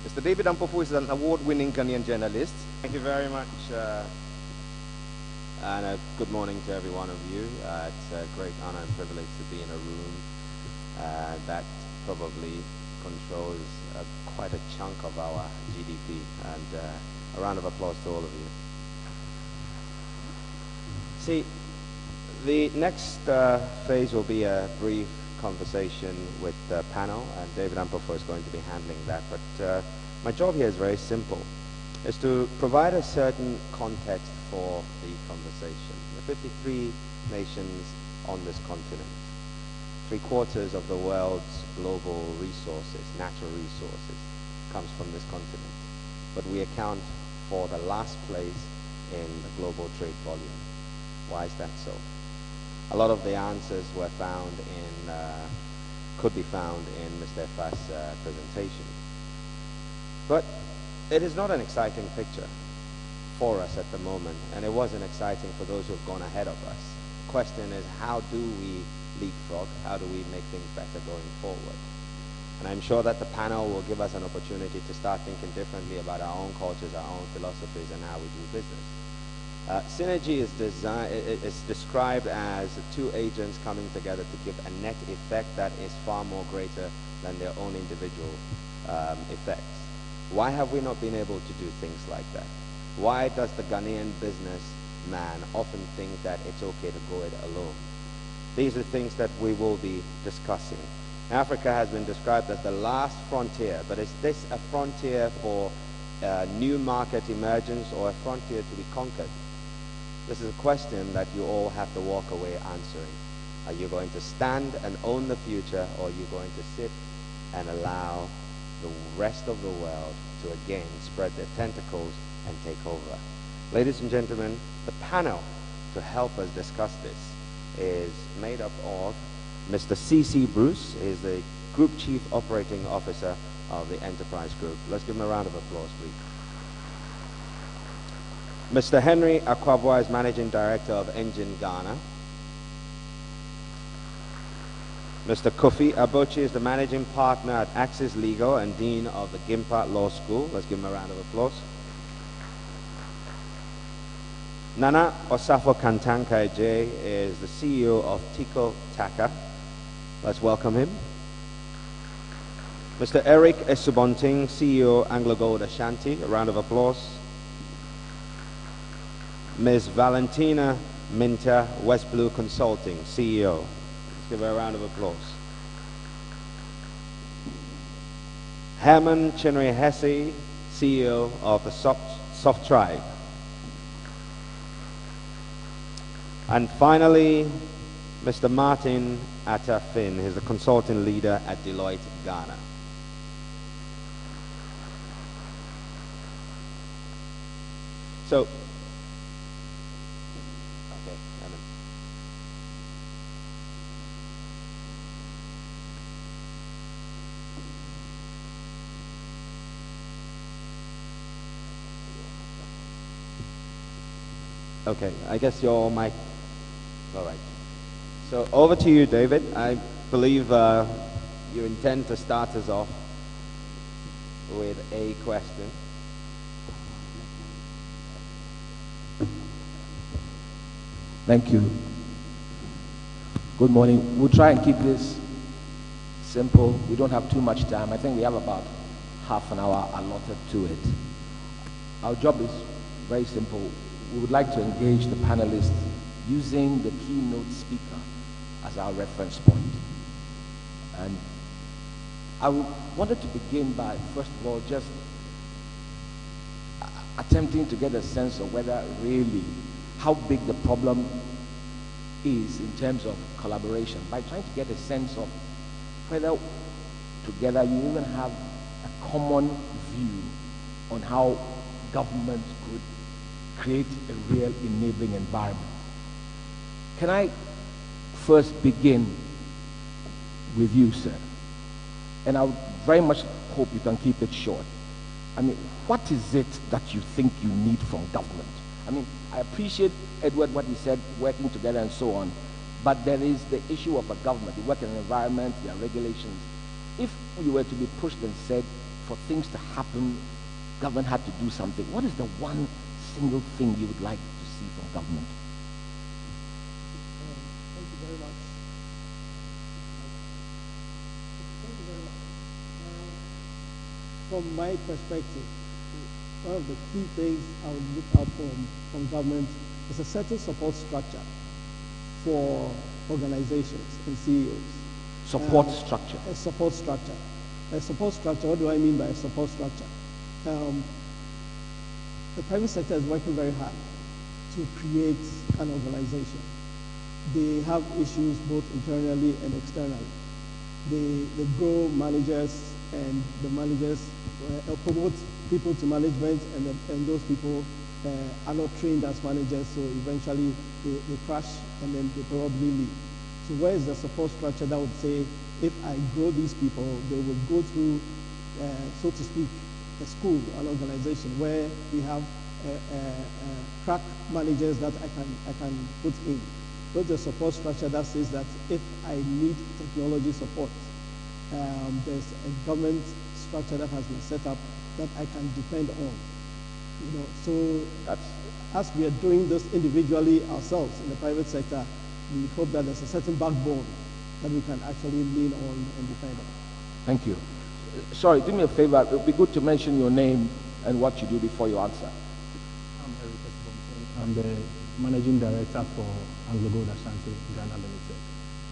Mr. David Ampofo is an award-winning Ghanaian journalist. Thank you very much, and good morning to every one of you. It's a great honor and privilege to be in a room that probably controls quite a chunk of our GDP, and a round of applause to all of you. See, the next phase will be a brief conversation with the panel, and David Ampofo is going to be handling that, but my job here is very simple. Is to provide a certain context for the conversation. There are 53 nations on this continent. 3/4 of the world's global resources, natural resources, comes from this continent. But we account for the last place in the global trade volume. Why is that so? A lot of the answers were found in, could be found in Mr. Efa's presentation. But it is not an exciting picture for us at the moment, and it wasn't exciting for those who have gone ahead of us. The question is, how do we leapfrog? How do we make things better going forward? And I'm sure that the panel will give us an opportunity to start thinking differently about our own cultures, our own philosophies, and how we do business. Synergy is described as two agents coming together to give a net effect that is far more greater than their own individual effects. Why have we not been able to do things like that? Why does the Ghanaian businessman often think that it's okay to go it alone? These are things that we will be discussing. Africa has been described as the last frontier, but is this a frontier for new market emergence or a frontier to be conquered? This is a question that you all have to walk away answering. Are you going to stand and own the future, or are you going to sit and allow the rest of the world to again spread their tentacles and take over? Ladies and gentlemen, the panel to help us discuss this is made up of Mr. C.C. Bruce, is the Group Chief Operating Officer of the Enterprise Group. Let's give him a round of applause, please. Mr. Henry Akwabwa is Managing Director of Engine Ghana. Mr. Kofi Abochi is the Managing Partner at Axis Legal and Dean of the Gimpa Law School. Let's give him a round of applause. Nana Osafo Kantanka J is the CEO of Tico Taka. Let's welcome him. Mr. Eric Esubonting, CEO AngloGold Ashanti. A round of applause. Ms. Valentina Minta, West Blue Consulting, CEO. Let's give her a round of applause. Herman Chinwe Hesse, CEO of the Soft Tribe. And finally, Mr. Martin Atafin, he's the consulting leader at Deloitte, Ghana. So, okay, Herman. Okay, I guess your mic. All right. So over to you, David. I believe you intend to start us off with a question. Thank you. Good morning. We'll try and keep this simple. We don't have too much time. I think we have about half an hour allotted to it. Our job is very simple. We would like to engage the panelists using the keynote speaker as our reference point. And I wanted to begin by, first of all, just attempting to get a sense of whether really how big the problem is in terms of collaboration, by trying to get a sense of whether together you even have a common view on how government could create a real enabling environment. Can I first begin with you, sir? And I would very much hope you can keep it short. I mean, what is it that you think you need from government? I mean, I appreciate, Edward, what he said, working together and so on, but there is the issue of a government. You work in an environment, there are regulations. If you were to be pushed and said, for things to happen, government had to do something, what is the one single thing you would like to see from government? Thank you very much. From my perspective, one of the key things I would look out from government is a certain support structure for organizations and CEOs. Support structure. A support structure. A support structure, what do I mean by a support structure? The private sector is working very hard to create an organization. They have issues both internally and externally. They grow managers, and the managers promote people to management, and those people are not trained as managers, so eventually they crash and then they probably leave. So where is the support structure that would say, if I grow these people, they will go through, so to speak, a school, an organization where we have crack managers that I can put in. What's the support structure that says that if I need technology support, there's a government structure that has been set up that I can depend on. You know, so as we are doing this individually ourselves in the private sector, we hope that there's a certain backbone that we can actually lean on and depend on. Thank you. Sorry, do me a favor. It would be good to mention your name and what you do before you answer. I'm Eric Esubonting. I'm the Managing Director for AngloGold Ashanti Ghana Limited.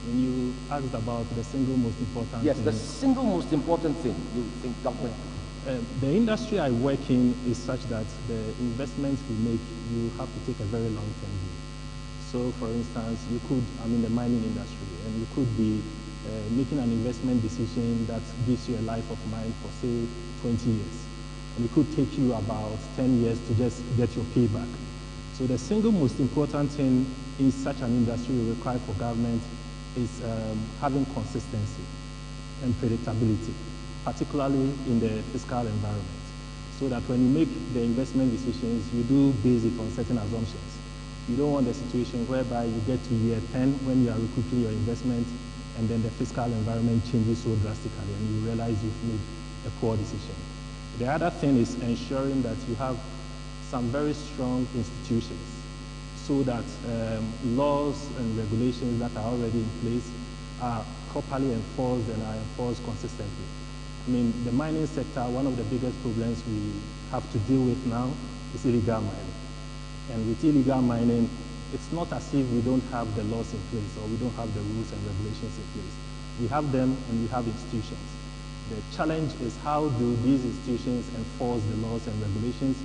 When you asked about the single most important yes, thing, the single most important thing you think government. The industry I work in is such that the investments we make, you have to take a very long-term view. So, for instance, you could, I'm in the mining industry, and you could be making an investment decision that gives you a life of mine for, say, 20 years. And it could take you about 10 years to just get your payback. So the single most important thing in such an industry required for government is having consistency and predictability, particularly in the fiscal environment, so that when you make the investment decisions, you do base it on certain assumptions. You don't want a situation whereby you get to year 10 when you are recouping your investment and then the fiscal environment changes so drastically and you realize you've made a poor decision. The other thing is ensuring that you have some very strong institutions so that laws and regulations that are already in place are properly enforced and are enforced consistently. I mean, the mining sector, one of the biggest problems we have to deal with now is illegal mining. And with illegal mining, it's not as if we don't have the laws in place or we don't have the rules and regulations in place. We have them and we have institutions. The challenge is how do these institutions enforce the laws and regulations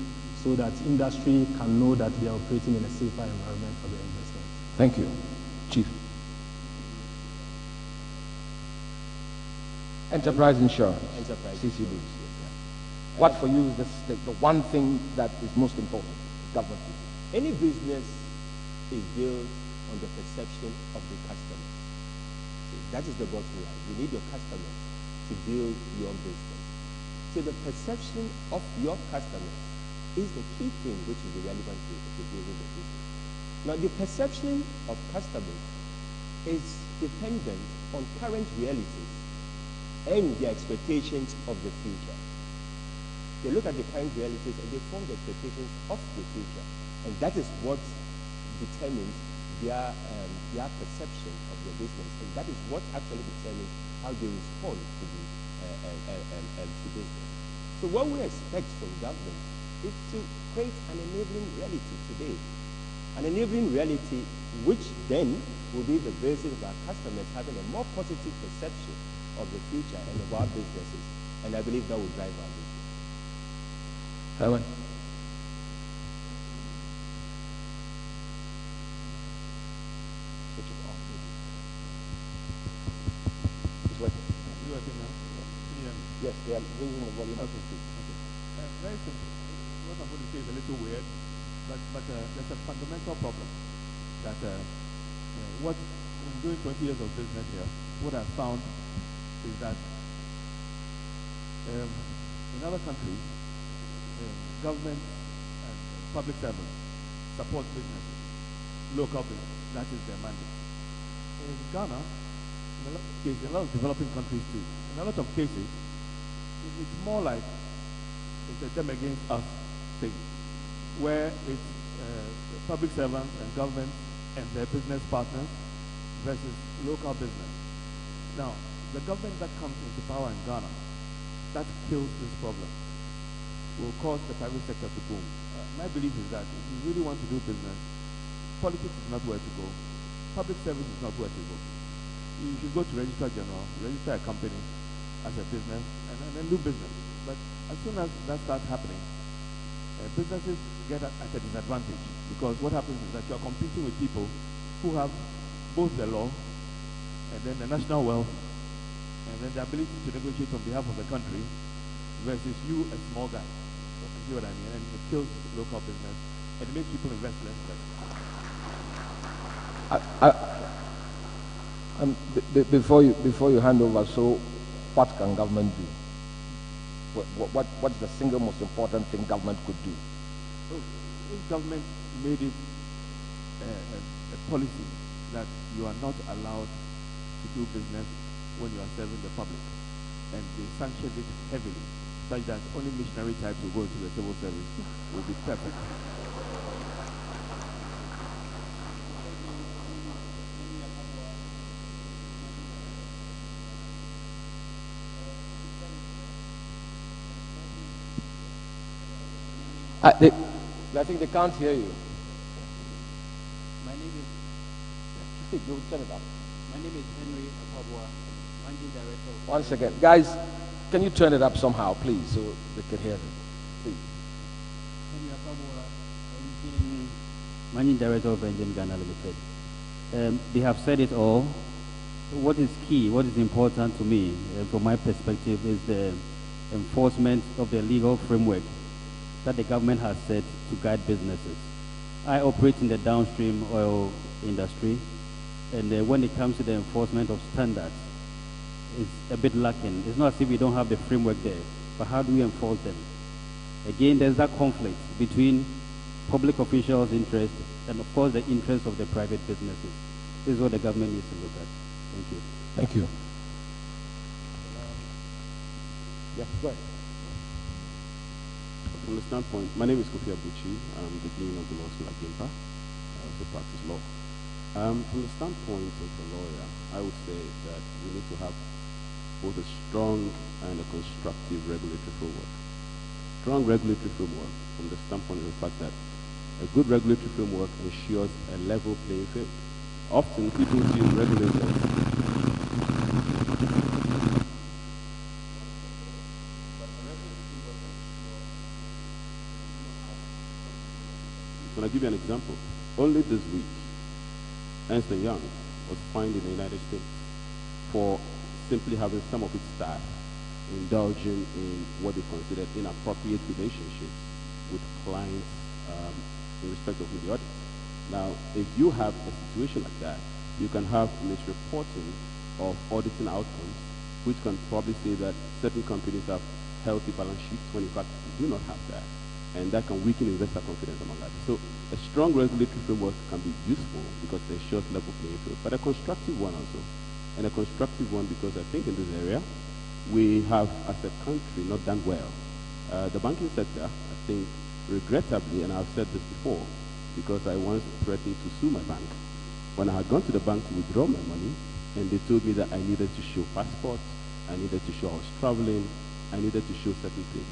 so that industry can know that they are operating in a safer environment for their investment. Thank you. Chief. Enterprise insurance. Enterprise CCBs. insurance, yeah. What for you is the one thing that is most important? Government. Any business is built on the perception of the customer. See, that is the bottom line. You need your customers to build your business. So the perception of your customer is the key thing which is relevant to building the business. Now, the perception of customers is dependent on current realities and the expectations of the future. They look at the current realities and they form the expectations of the future. And that is what determines their perception of the business. And that is what actually determines how they respond to business. So what we expect from government is to create an enabling reality today. An enabling reality which then will be the basis of our customers having a more positive perception of the future and of our businesses. And I believe that will drive our business. Herman. Switch it off. It's working. You working now? Can you hear me? Yes, they are raising the volume. Okay. Very simple. What I'm going to say is a little weird, but there's a fundamental problem that what in doing 20 years of business here, what I've found is that in other countries, government and public servants support businesses, local business. That is their mandate. In Ghana, in a lot of cases, a lot of developing countries too, in a lot of cases, it's more like it's a them against us thing, where it's public servants and government and their business partners versus local business. Now, the government that comes into power in Ghana, that kills this problem, will cause the private sector to boom. My belief is that if you really want to do business, politics is not where to go. Public service is not where to go. You should go to Registrar General, register a company as a business, and then do business. But as soon as that starts happening, businesses get at a disadvantage, because what happens is that you're competing with people who have both the law and then the national wealth and then the ability to negotiate on behalf of the country versus you, a small guy. So you see what I mean? And it kills local business and it makes people invest less. Before you hand over, so what can government do? What's the single most important thing government could do? So if government made it a policy that you are not allowed to do business when you are serving the public, and they sanctioned it heavily, such that only missionary types will go into the civil service, will be perfect. I think they can't hear you. My name is Speak, you turn it up. My name is Henry Apabua, Managing Director. One second. Guys, can you turn it up somehow, please, so they can hear it? Please. Henry Apabua, Managing Director of Engine Ghana Limited. They have said it all. What is key, what is important to me, from my perspective, is the enforcement of the legal framework that the government has set to guide businesses. I operate in the downstream oil industry, and when it comes to the enforcement of standards, it's a bit lacking. It's not as if we don't have the framework there, but how do we enforce them? Again, there's that conflict between public officials' interest and, of course, the interests of the private businesses. This is what the government needs to look at. Thank you. Thank you. Yeah, go ahead. From the standpoint, my name is Kofi Abuchi. I'm the Dean of the Law School at Gimpa. I also practice law. From the standpoint of a lawyer, I would say that we need to have both a strong and a constructive regulatory framework. Strong regulatory framework from the standpoint of the fact that a good regulatory framework ensures a level playing field. Often people see regulators When I give you an example, only this week, Ernst & Young was fined in the United States for simply having some of its staff indulging in what they considered inappropriate relationships with clients in respect of the audit. Now, if you have a situation like that, you can have misreporting of auditing outcomes, which can probably say that certain companies have healthy balance sheets when in fact they do not have that. And that can weaken investor confidence among others. So a strong regulatory framework can be useful because it ensures level playing field, but a constructive one also. And a constructive one because I think in this area, we have, as a country, not done well. The banking sector, I think, regrettably, and I've said this before, because I once threatened to sue my bank. When I had gone to the bank to withdraw my money, and they told me that I needed to show passports, I needed to show I was traveling, I needed to show certain things.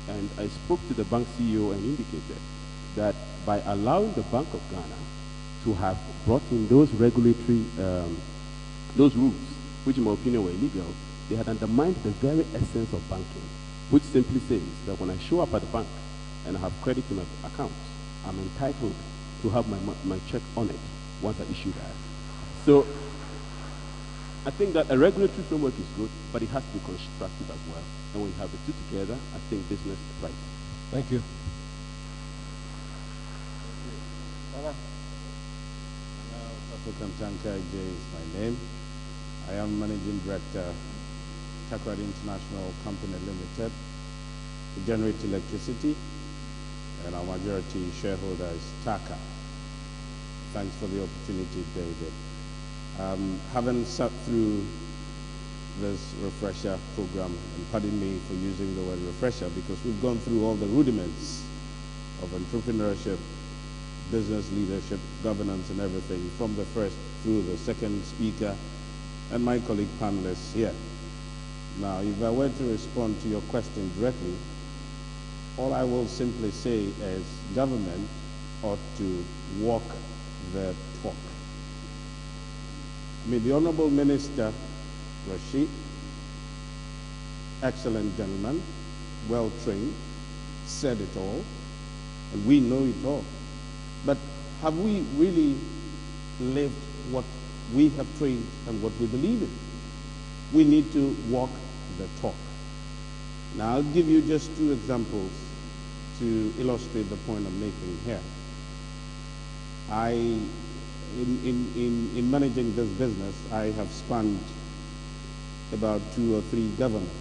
And I spoke to the bank CEO and indicated that by allowing the Bank of Ghana to have brought in those regulatory, those rules, which in my opinion were illegal, they had undermined the very essence of banking, which simply says that when I show up at the bank and I have credit in my account, I'm entitled to have my check on it once I issue that. So I think that a regulatory framework is good, but it has to be constructive as well. And when you have the two together, I think business thrives. Thank you. Kamtanka J is my name. I am Managing Director, Takrady International Company Limited. We generate electricity, and our majority shareholder is TACA. Thanks for the opportunity, David. Having sat through this refresher program, and pardon me for using the word refresher because we've gone through all the rudiments of entrepreneurship, business leadership, governance and everything from the first through the second speaker and my colleague panelists here. Now, if I were to respond to your question directly, all I will simply say is government ought to walk the talk. I mean, the Honorable Minister Rashid, excellent gentleman, well-trained, said it all, and we know it all. But have we really lived what we have trained and what we believe in? We need to walk the talk. Now, I'll give you just two examples to illustrate the point I'm making here. In managing this business, I have spanned about 2 or 3 governments.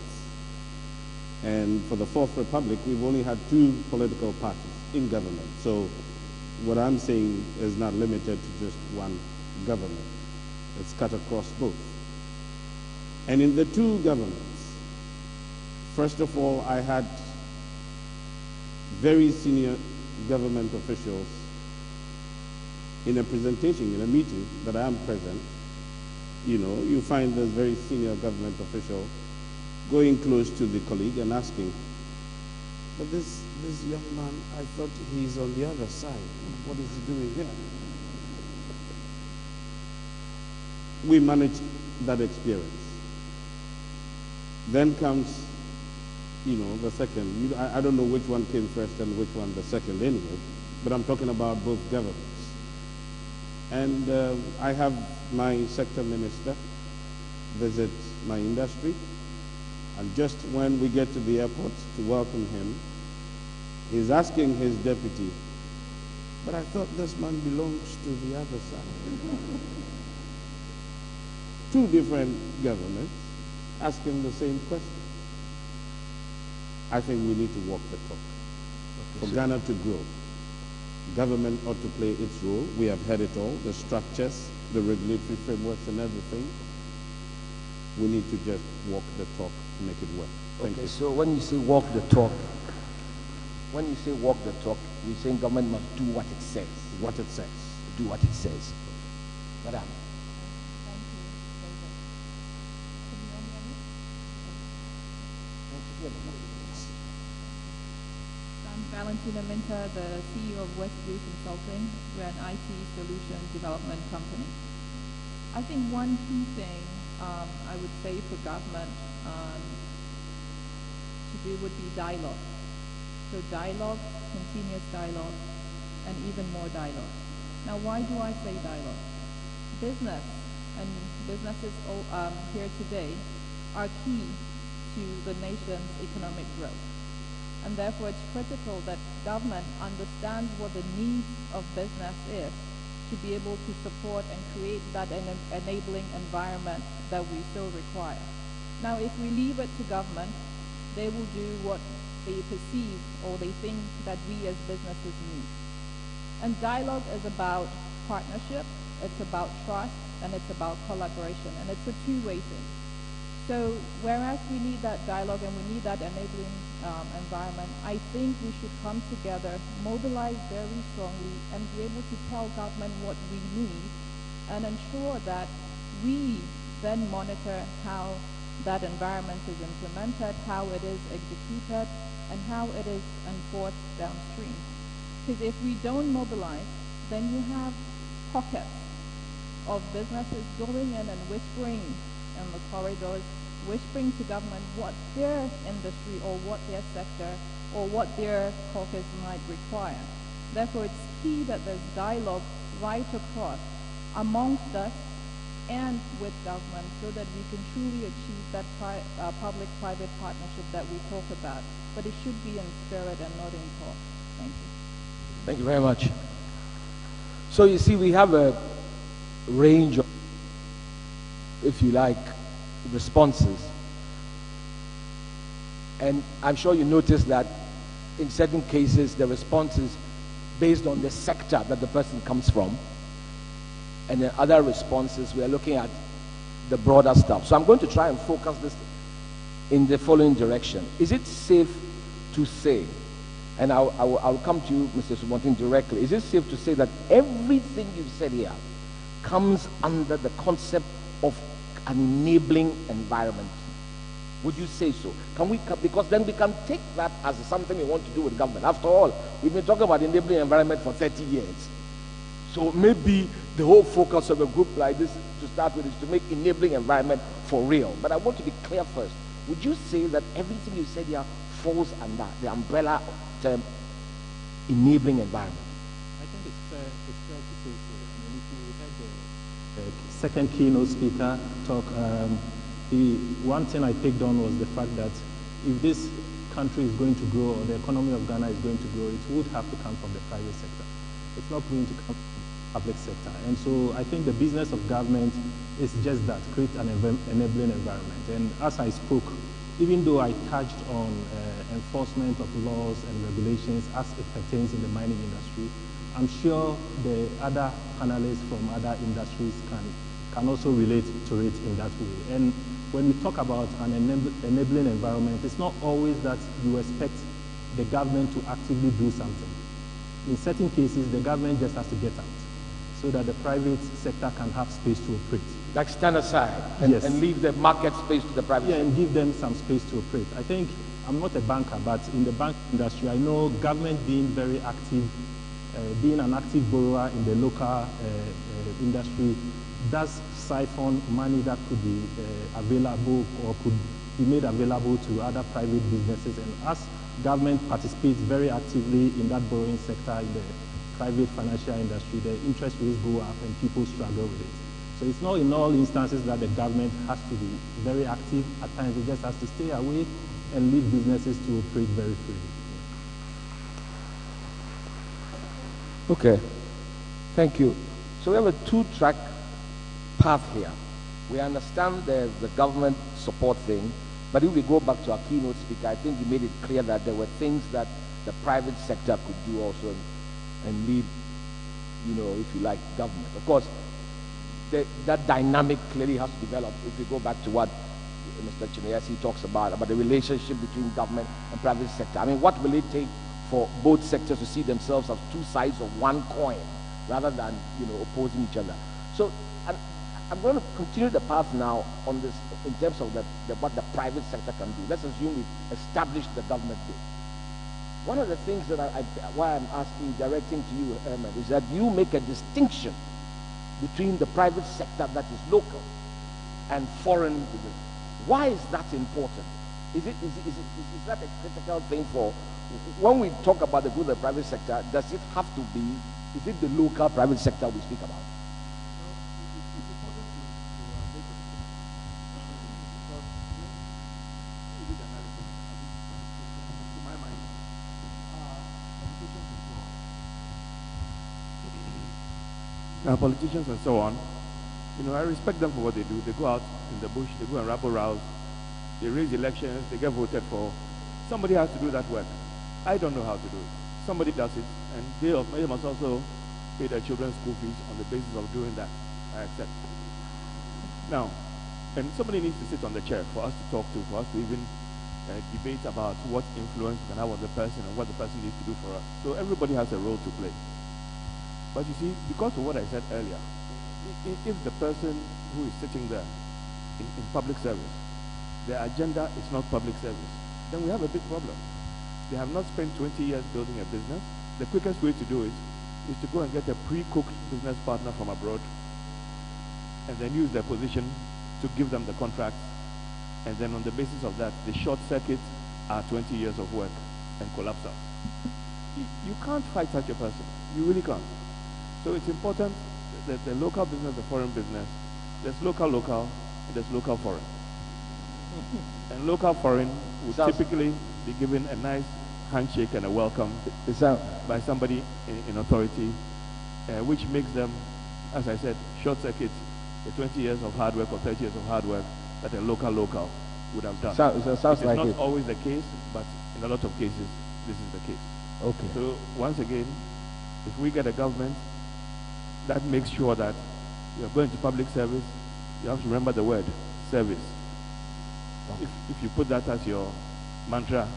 And for the Fourth Republic, we've only had 2 political parties in government. So what I'm saying is not limited to just one government. It's cut across both. And in the 2 governments, first of all, I had very senior government officials in a presentation, in a meeting that I am present. You know, you find this very senior government official going close to the colleague and asking, but this young man, I thought he's on the other side. What is he doing here? We managed that experience. Then comes, you know, the second. I don't know which one came first and which one the second anyway, but I'm talking about both governments. And I have my sector minister visit my industry, and just when we get to the airport to welcome him, he's asking his deputy, But I thought this man belongs to the other side. Two different governments asking the same question. I think we need to walk the talk. For Ghana to grow, government ought to play its role. We have heard it all, the structures, the regulatory frameworks and everything. We need to just walk the talk to make it work. Thank you. So when you say walk the talk, you're saying government must do what it says. What it says. Do what it says. Madam. I'm Valentina Minta, the CEO of Westview Consulting. We're an IT solution development company. I think one key thing I would say for government to do would be dialogue. So dialogue, continuous dialogue, and even more dialogue. Now, why do I say dialogue? Business and businesses here today are key to the nation's economic growth. And therefore, it's critical that government understands what the needs of business is to be able to support and create that enabling environment that we so require. Now, if we leave it to government, they will do what they perceive or they think that we as businesses need. And dialogue is about partnership, it's about trust, and it's about collaboration, and it's a two-way thing. So whereas we need that dialogue and we need that enabling environment, I think we should come together, mobilize very strongly, and be able to tell government what we need and ensure that we then monitor how that environment is implemented, how it is executed, and how it is enforced downstream. Because if we don't mobilize, then you have pockets of businesses going in and whispering in the corridors, whispering to government what their industry or what their sector or what their caucus might require. Therefore, it's key that there's dialogue right across amongst us and with government so that we can truly achieve that public-private partnership that we talk about. But it should be in spirit and not in talk. Thank you. Thank you very much. So you see, we have a range of, if you like, responses. And I'm sure you noticed that in certain cases, the response is based on the sector that the person comes from. And in other responses, we are looking at the broader stuff. So I'm going to try and focus this in the following direction. Is it safe to say, and I'll come to you, Mr. Subontin, directly, is it safe to say that everything you've said here comes under the concept of an enabling environment? Would you say so? Can we, because then we can take that as something we want to do with government. After all, we've been talking about enabling environment for 30 years. So maybe the whole focus of a group like this to start with is to make enabling environment for real. But I want to be clear first. Would you say that everything you said here falls under the umbrella term enabling environment? I think it's fair to say so. I mean, if you heard the second keynote speaker talk, the one thing I picked on was the fact that if this country is going to grow or the economy of Ghana is going to grow, it would have to come from the private sector. It's not going to come from the public sector. And so I think the business of government is just that, create an enabling environment. And as I spoke, even though I touched on enforcement of laws and regulations as it pertains in the mining industry, I'm sure the other panelists from other industries can also relate to it in that way. And when we talk about an enabling environment, it's not always that you expect the government to actively do something. In certain cases, the government just has to get out so that the private sector can have space to operate. Like stand aside and, yes, and leave the market space to the private sector. And give them some space to operate. I think, I'm not a banker, but in the bank industry, I know government being very active, being an active borrower in the local industry does siphon money that could be available or could be made available to other private businesses. And as government participates very actively in that borrowing sector in the private financial industry, the interest rates go up and people struggle with it. So it's not in all instances that the government has to be very active. At times it just has to stay away and leave businesses to operate very freely. Okay, thank you. So we have a two-track path here. We understand there's the government support thing, but if we go back to our keynote speaker, I think he made it clear that there were things that the private sector could do also and leave, you know, if you like, government. Of course, that dynamic clearly has to develop. If we go back to what Mr. Chineyasi talks about the relationship between government and private sector. I mean, what will it take for both sectors to see themselves as two sides of one coin rather than, you know, opposing each other? So I'm going to continue the path now on this in terms of what the private sector can do. Let's assume we've established the government bit. One of the things that why I'm asking, directing to you, Herman, is that you make a distinction between the private sector that is local and foreign business. Why is that important? Is that a critical thing for, when we talk about the good of the private sector, does it have to be, is it the local private sector we speak about? Now, politicians and so on, you know, I respect them for what they do. They go out in the bush, they go and rabble-rouse, they raise elections, they get voted for. Somebody has to do that work. I don't know how to do it. Somebody does it, and they must also pay their children's school fees on the basis of doing that. I accept. Now, and somebody needs to sit on the chair for us to talk to, for us to even debate about what influence we can have on the person and what the person needs to do for us. So everybody has a role to play. But you see, because of what I said earlier, if the person who is sitting there in public service, their agenda is not public service, then we have a big problem. They have not spent 20 years building a business. The quickest way to do it is to go and get a pre-cooked business partner from abroad and then use their position to give them the contracts. And then on the basis of that, the short circuit are 20 years of work and collapse out. You can't fight such a person. You really can't. So it's important that the local business, the foreign business, there's local, and there's local foreign. And local foreign would typically be given a nice handshake and a welcome by somebody in authority, which makes them, as I said, short circuit the 20 years of hard work or 30 years of hard work that a local would have done. Sounds like it's not always the case, but in a lot of cases, this is the case. Okay. So once again, if we get a government that makes sure that you're going to public service, you have to remember the word, service. Okay. If you put that as your mantra,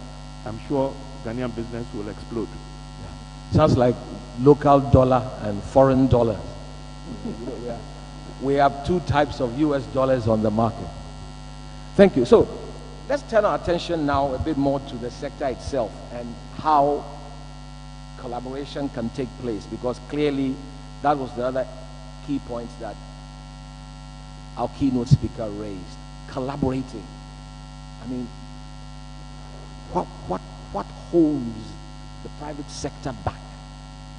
I'm sure Ghanaian business will explode. Yeah. Sounds like local dollar and foreign dollars. We have two types of US dollars on the market. Thank you. So let's turn our attention now a bit more to the sector itself and how collaboration can take place, because clearly that was the other key point that our keynote speaker raised. Collaborating. I mean, what holds the private sector back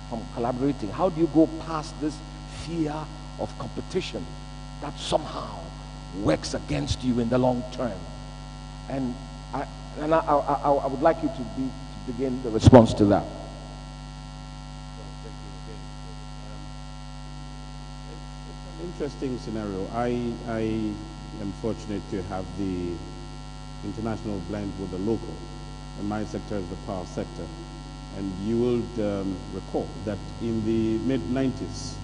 from collaborating? How do you go past this fear of competition that somehow works against you in the long term? And I would like you to begin the response to that. Interesting scenario. I am fortunate to have the international blend with the local, and my sector is the power sector. And you will recall that in the mid-90s,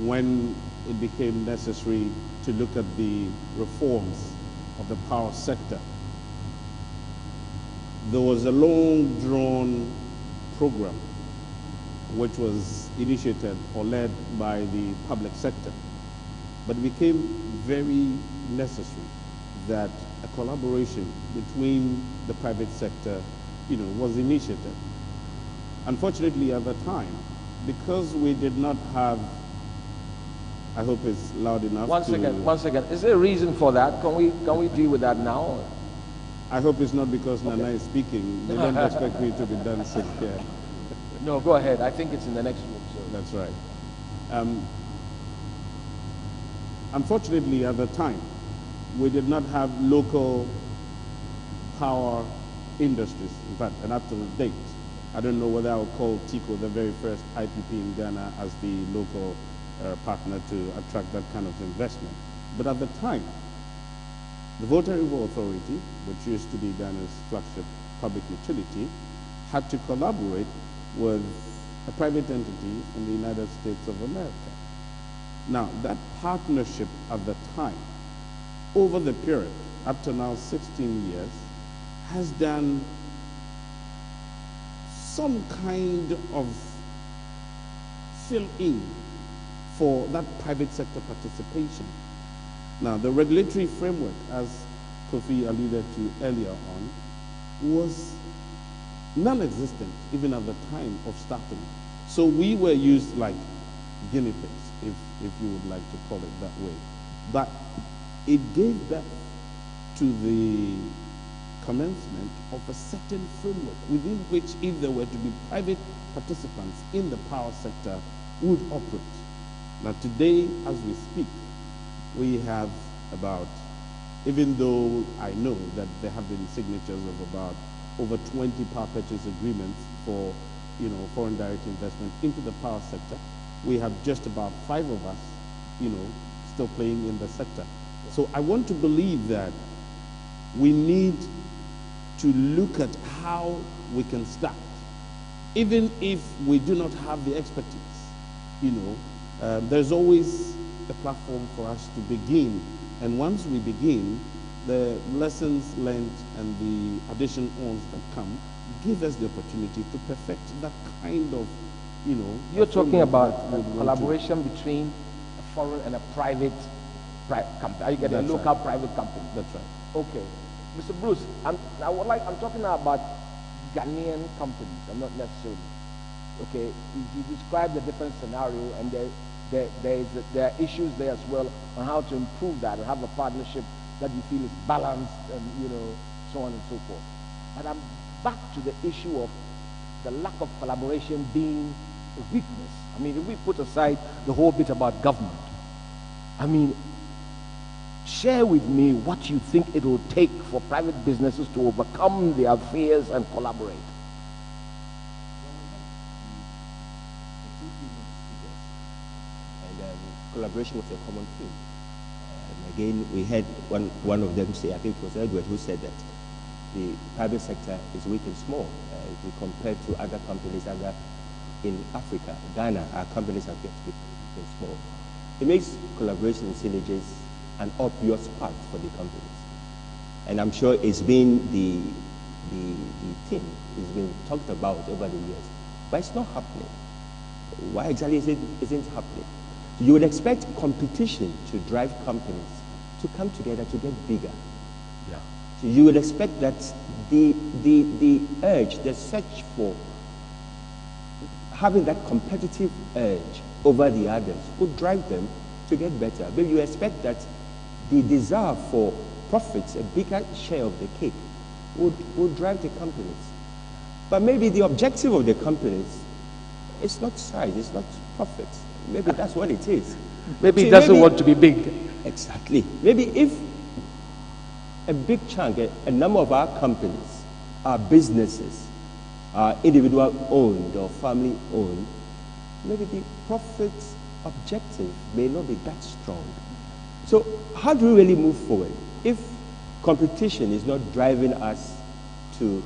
when it became necessary to look at the reforms of the power sector, there was a long-drawn program which was initiated or led by the public sector. But it became very necessary that a collaboration between the private sector, was initiated. Unfortunately, at the time, because we did not have, I hope it's loud enough. One second. Is there a reason for that? Can we deal with that now? I hope it's not because Nana is speaking. They don't expect me to be dancing here. No, go ahead. I think it's in the next room. So. That's right. Unfortunately, at the time, we did not have local power industries, in fact, and up to date, I don't know whether I'll call TICO, the very first IPP in Ghana, as the local partner to attract that kind of investment. But at the time, the Volta River Authority, which used to be Ghana's flagship public utility, had to collaborate with a private entity in the United States of America. Now, that partnership at the time, over the period, up to now 16 years, has done some kind of fill-in for that private sector participation. Now, the regulatory framework, as Kofi alluded to earlier on, was non-existent even at the time of starting. So we were used like guinea pigs, if you would like to call it that way. But it gave birth to the commencement of a certain framework within which, if there were to be private participants in the power sector, would operate. Now today, as we speak, we have about, even though I know that there have been signatures of about over 20 power purchase agreements for, foreign direct investment into the power sector, we have just about 5 of us, still playing in the sector. So I want to believe that we need to look at how we can start, even if we do not have the expertise. There's always a platform for us to begin, and once we begin, the lessons learned and the addition-ons that come give us the opportunity to perfect that kind of, You're talking about a collaboration between a foreign and a private company. Are you getting a local private company? That's right. Okay. Mr. Bruce, I'm talking now about Ghanaian companies. I'm not necessarily. Okay. You described the different scenario, and there are issues there as well on how to improve that and have a partnership that you feel is balanced and, so on and so forth. But I'm back to the issue of the lack of collaboration being a weakness. I mean, if we put aside the whole bit about government, share with me what you think it will take for private businesses to overcome their fears and collaborate. And collaboration was a common theme. Again, we had one of them say, I think it was Edward, who said that the private sector is weak and small. If we compare to other companies in Africa, Ghana, our companies are weak and small. It makes collaboration and synergies an obvious path for the companies. And I'm sure it's been the thing, it's been talked about over the years, but it's not happening. Why exactly isn't happening? You would expect competition to drive companies to come together to get bigger. Yeah. So you would expect that the urge, the search for having that competitive urge over the others would drive them to get better. But you expect that the desire for profits, a bigger share of the cake, would drive the companies. But maybe the objective of the companies is not size, it's not profits. Maybe that's what it is. Maybe it doesn't want to be big. Exactly. Maybe if a big chunk, a number of our companies, our businesses, are individual owned or family owned, maybe the profit objective may not be that strong. So how do we really move forward if competition is not driving us to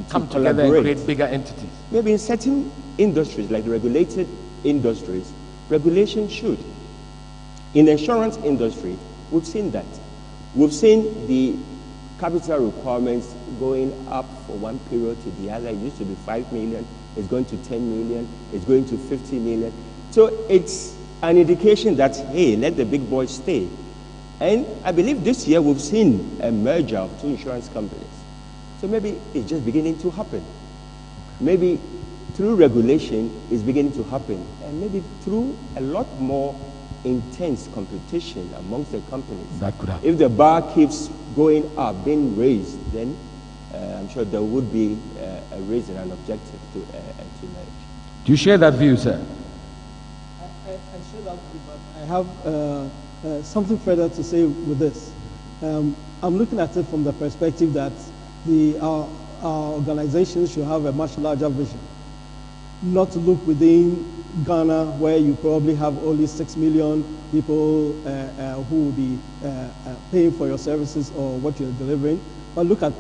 come together and create bigger entities? Maybe in certain industries, like the regulated industries, regulation should. In the insurance industry, we've seen that. We've seen the capital requirements going up from one period to the other. It used to be 5 million, it's going to 10 million, it's going to 50 million. So it's an indication that, hey, let the big boys stay. And I believe this year we've seen a merger of 2 insurance companies. So maybe it's just beginning to happen. Maybe through regulation it's beginning to happen. And maybe through a lot more intense competition amongst the companies. That could happen. If the bar keeps going up, being raised, then I'm sure there would be a reason and objective to merge. Do you share that view, sir? I share that view, but I have something further to say with this. I'm looking at it from the perspective that our organizations should have a much larger vision. Not to look within Ghana, where you probably have only 6 million people who will be paying for your services or what you're delivering, but look at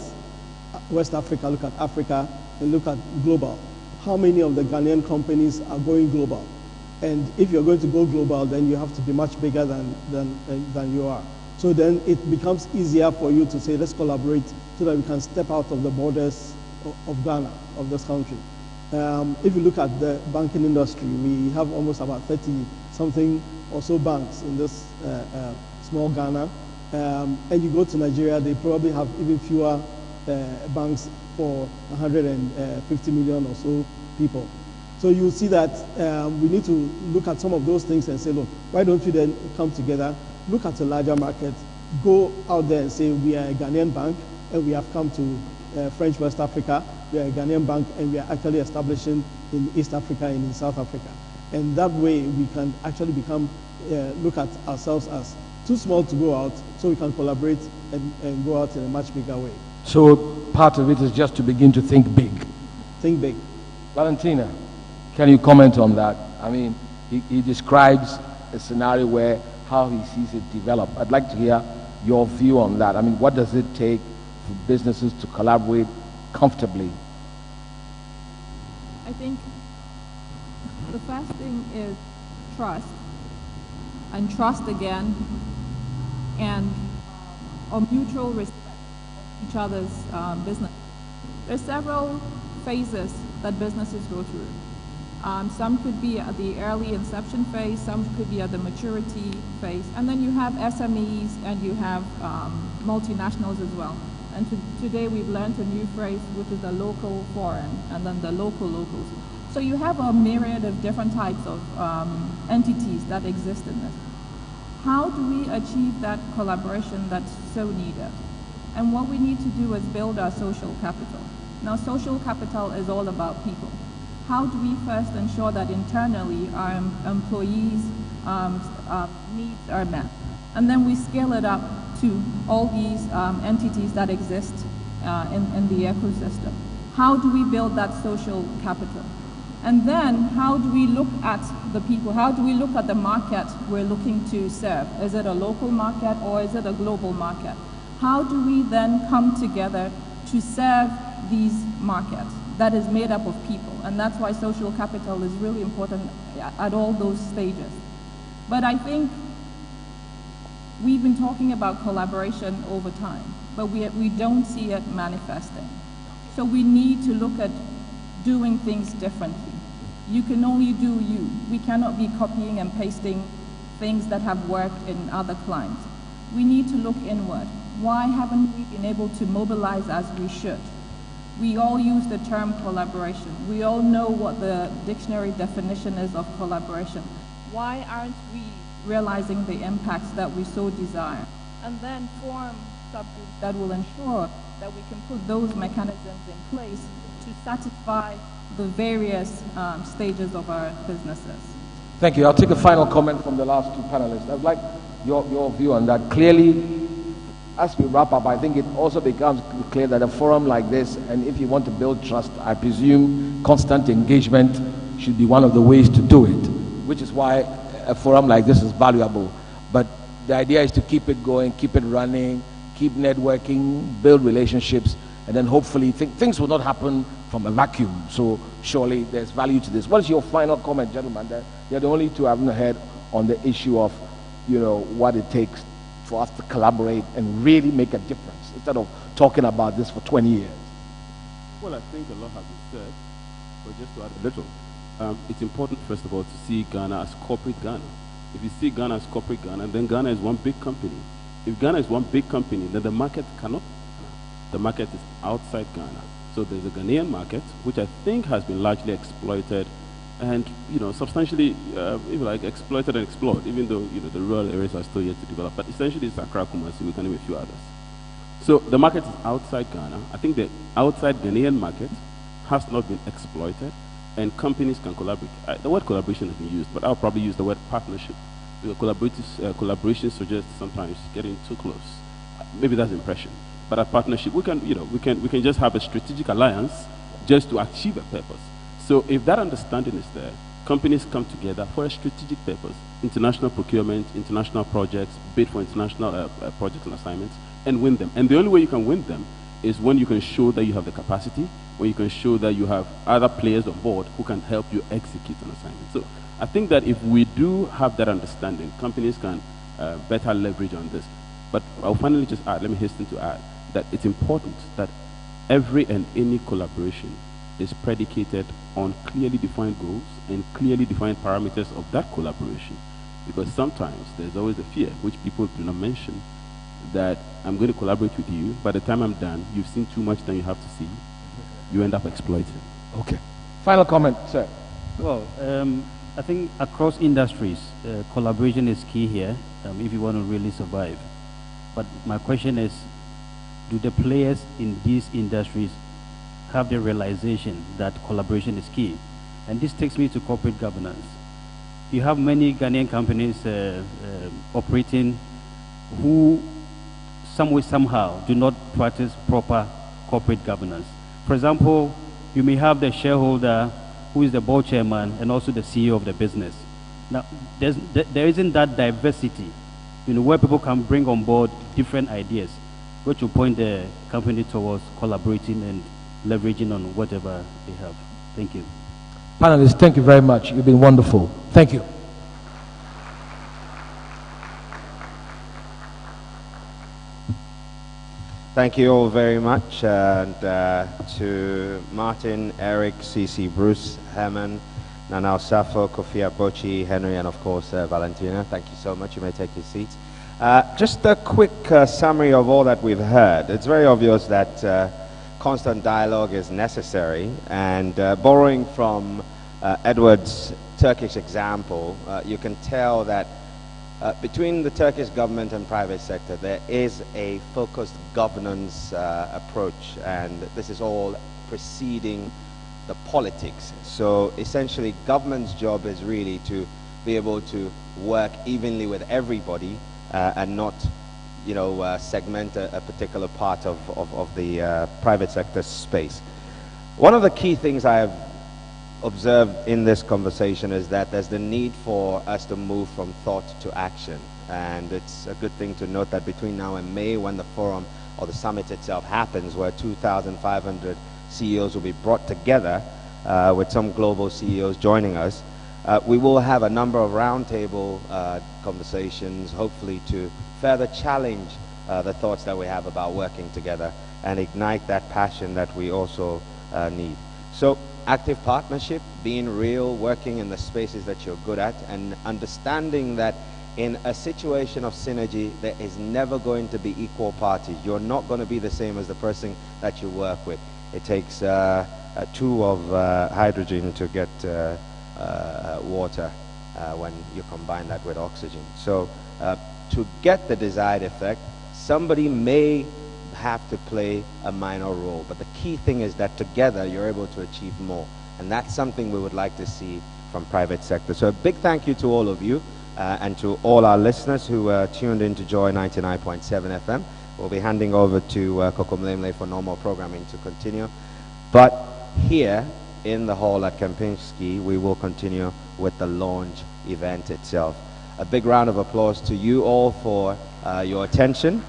West Africa, look at Africa, and look at global. How many of the Ghanaian companies are going global? And if you're going to go global, then you have to be much bigger than you are. So then it becomes easier for you to say, let's collaborate so that we can step out of the borders of Ghana, of this country. If you look at the banking industry, we have almost about 30-something or so banks in this small Ghana. And you go to Nigeria, they probably have even fewer banks for 150 million or so people. So you see that we need to look at some of those things and say, look, why don't we then come together, look at a larger market, go out there and say, we are a Ghanaian bank, and we have come to French West Africa, we are a Ghanaian bank, and we are actually establishing in East Africa and in South Africa. And that way we can actually look at ourselves as too small to go out, so we can collaborate and go out in a much bigger way. So part of it is just to begin to think big. Think big. Valentina, can you comment on that? I mean, he describes a scenario where how he sees it develop. I'd like to hear your view on that. I mean, what does it take for businesses to collaborate comfortably? I think the first thing is trust, and trust again, and a mutual respect of each other's business. There's several phases that businesses go through. Some could be at the early inception phase, some could be at the maturity phase, and then you have SMEs and you have multinationals as well. And today we've learned a new phrase, which is the local foreign, and then the local locals. So you have a myriad of different types of entities that exist in this. How do we achieve that collaboration that's so needed? And what we need to do is build our social capital. Now, social capital is all about people. How do we first ensure that internally our employees' needs are met? And then we scale it up to all these entities that exist in the ecosystem. How do we build that social capital? And then how do we look at the people? How do we look at the market we're looking to serve? Is it a local market or is it a global market? How do we then come together to serve these markets that is made up of people? And that's why social capital is really important at all those stages. But I think we've been talking about collaboration over time, but we don't see it manifesting. So we need to look at doing things differently. You can only do you. We cannot be copying and pasting things that have worked in other clients. We need to look inward. Why haven't we been able to mobilize as we should? We all use the term collaboration. We all know what the dictionary definition is of collaboration. Why aren't we realizing the impacts that we so desire? And then form subgroups that will ensure that we can put those mechanisms in place to satisfy the various stages of our businesses. Thank you. I'll take a final comment from the last two panelists. I'd like your view on that. Clearly, as we wrap up, I think it also becomes clear that a forum like this, and if you want to build trust, I presume constant engagement should be one of the ways to do it, which is why a forum like this is valuable. But the idea is to keep it going, keep it running, keep networking, build relationships, and then hopefully things will not happen from a vacuum. So surely there's value to this. What is your final comment, gentlemen? You're the only two I haven't heard on the issue of, what it takes for us to collaborate and really make a difference instead of talking about this for 20 years. Well, I think a lot has been said, but just to add a little, it's important, first of all, to see Ghana as corporate Ghana. If you see Ghana as corporate Ghana, then Ghana is one big company. If Ghana is one big company, then the market cannot. The market is outside Ghana. So there's a Ghanaian market, which I think has been largely exploited and, substantially, exploited and explored, even though, the rural areas are still yet to develop. But essentially, it's Accra, Kumasi, we can name a few others. So the market is outside Ghana. I think the outside Ghanaian market has not been exploited, and companies can collaborate. The word collaboration has been used, but I'll probably use the word partnership. Because collaboration suggests sometimes getting too close. Maybe that's the impression. but a partnership. We can, we can just have a strategic alliance just to achieve a purpose. So if that understanding is there, companies come together for a strategic purpose: international procurement, international projects, bid for international projects and assignments, and win them. And the only way you can win them is when you can show that you have the capacity, when you can show that you have other players on board who can help you execute an assignment. So I think that if we do have that understanding, companies can better leverage on this. But I'll finally just add, let me hasten to add, that it's important that every and any collaboration is predicated on clearly defined goals and clearly defined parameters of that collaboration. Because sometimes there's always a fear, which people do not mention, that I'm going to collaborate with you. By the time I'm done, you've seen too much than you have to see. You end up exploiting. Okay. Final comment, sir. Well, I think across industries, collaboration is key here if you want to really survive. But my question is, do the players in these industries have the realization that collaboration is key? And this takes me to corporate governance. You have many Ghanaian companies operating who, some way, somehow, do not practice proper corporate governance. For example, you may have the shareholder who is the board chairman and also the CEO of the business. Now, there isn't that diversity, where people can bring on board different ideas, which will point the company towards collaborating and leveraging on whatever they have. Thank you. Panelists, thank you very much. You've been wonderful. Thank you. Thank you all very much, and to Martin, Eric, CC, Bruce, Herman, Nanao Safo, Kofi Abochi, Henry, and of course Valentina. Thank you so much. You may take your seats. Just a quick summary of all that we've heard. It's very obvious that constant dialogue is necessary, and borrowing from Edward's Turkish example, you can tell that between the Turkish government and private sector, there is a focused governance approach, and this is all preceding the politics. So essentially, government's job is really to be able to work evenly with everybody and not, segment a particular part of the private sector space. One of the key things I have observed in this conversation is that there's the need for us to move from thought to action. And it's a good thing to note that between now and May, when the forum or the summit itself happens, where 2,500 CEOs will be brought together with some global CEOs joining us, we will have a number of roundtable conversations, hopefully to further challenge the thoughts that we have about working together and ignite that passion that we also need. So active partnership, being real, working in the spaces that you're good at, and understanding that in a situation of synergy, there is never going to be equal parties. You're not going to be the same as the person that you work with. It takes two of hydrogen to get water when you combine that with oxygen. So to get the desired effect, somebody may have to play a minor role, but the key thing is that together you're able to achieve more, and that's something we would like to see from private sector. So a big thank you to all of you and to all our listeners who tuned in to Joy 99.7 FM. We'll be handing over to Kokomlemle for normal programming to continue, but here in the hall at Kempinski we will continue with the launch event itself. A big round of applause to you all for your attention.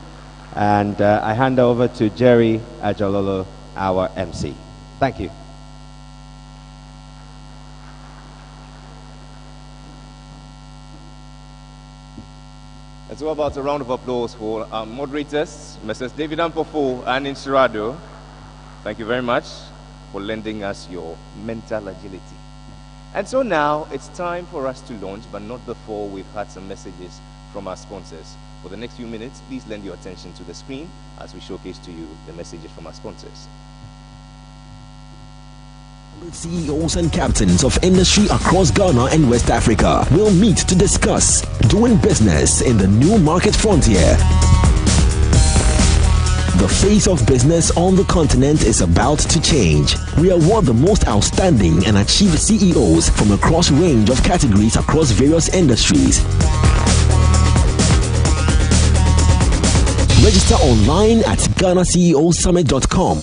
And I hand over to Jerry Ajalolo, our MC. Thank you. Let's go about a round of applause for our moderators, Messrs. David Ampofo and Insurado. Thank you very much for lending us your mental agility. And so now it's time for us to launch, but not before we've had some messages from our sponsors. For the next few minutes, please lend your attention to the screen as we showcase to you the messages from our sponsors. CEOs and captains of industry across Ghana and West Africa will meet to discuss doing business in the new market frontier. The face of business on the continent is about to change. We award the most outstanding and achieved CEOs from a cross range of categories across various industries. Register online at GhanaCEOSummit.com.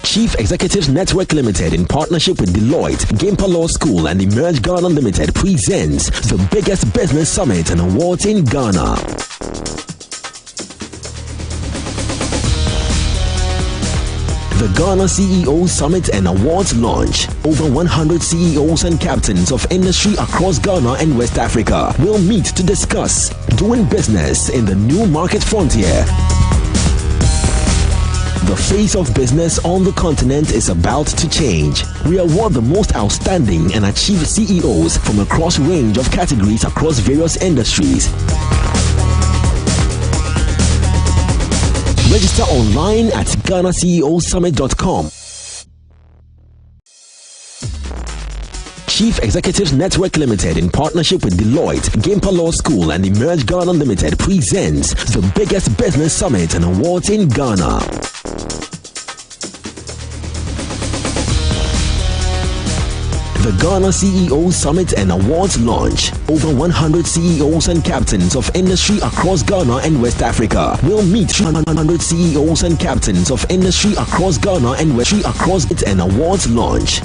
Chief Executives Network Limited, in partnership with Deloitte, Gimpa Law School, and Emerge Ghana Limited, presents the biggest business summit and awards in Ghana. The Ghana CEO Summit and Awards launch. Over 100 CEOs and captains of industry across Ghana and West Africa will meet to discuss doing business in the new market frontier. The face of business on the continent is about to change. We award the most outstanding and achieved CEOs from a cross range of categories across various industries. Register online at GhanaCEOSummit.com. Chief Executives Network Limited, in partnership with Deloitte, Gimpa Law School, and Emerge Ghana Limited, presents the biggest business summit and awards in Ghana. The Ghana CEO Summit and Awards launch. Over 100 CEOs and captains of industry across Ghana and West Africa will meet 100 CEOs and captains of industry across Ghana and West Africa across it and awards launch.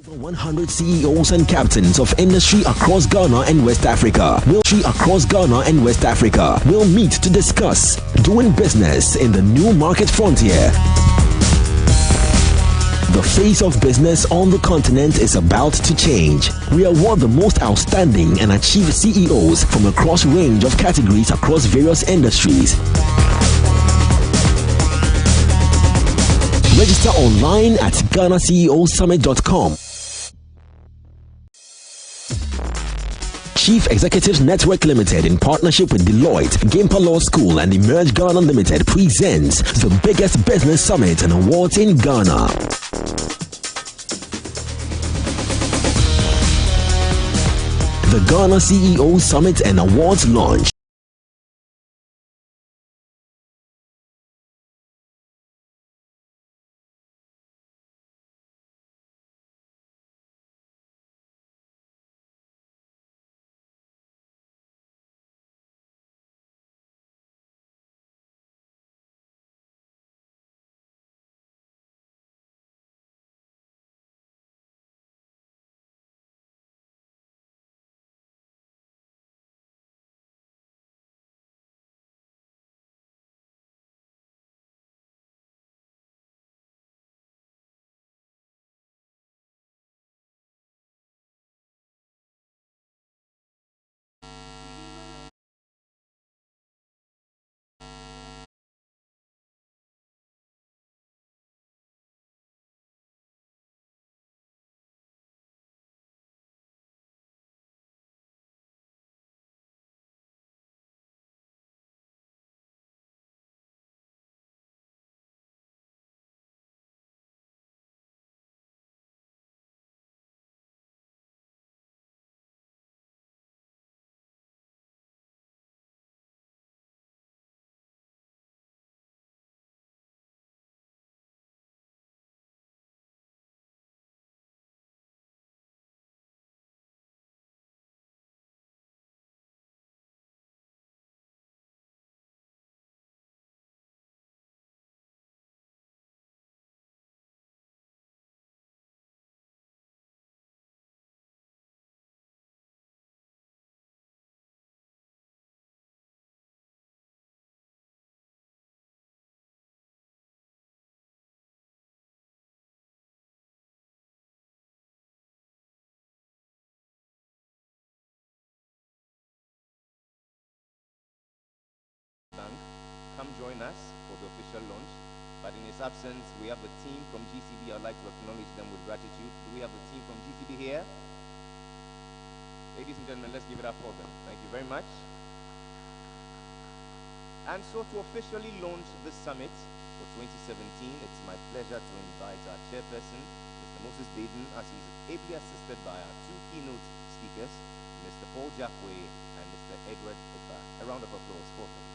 Over 100 CEOs and captains of industry across Ghana and West Africa will meet to discuss doing business in the new market frontier. The face of business on the continent is about to change. We award the most outstanding and achieved CEOs from a cross range of categories across various industries. Register online at GhanaCEOSummit.com. Chief Executives Network Limited, in partnership with Deloitte, Gimpa Law School, and Emerge Ghana Limited, presents the biggest business summit and awards in Ghana. The Ghana CEO Summit and Awards launch. Come join us for the official launch. But in his absence, we have a team from GCB. I'd like to acknowledge them with gratitude. Do we have a team from GCB here? Ladies and gentlemen, let's give it up for them. Thank you very much. And so to officially launch this summit for 2017, it's my pleasure to invite our chairperson, Mr. Moses Baden, as he's ably assisted by our two keynote speakers, Mr. Paul Japwe and Mr. Edward Oba. A round of applause for them.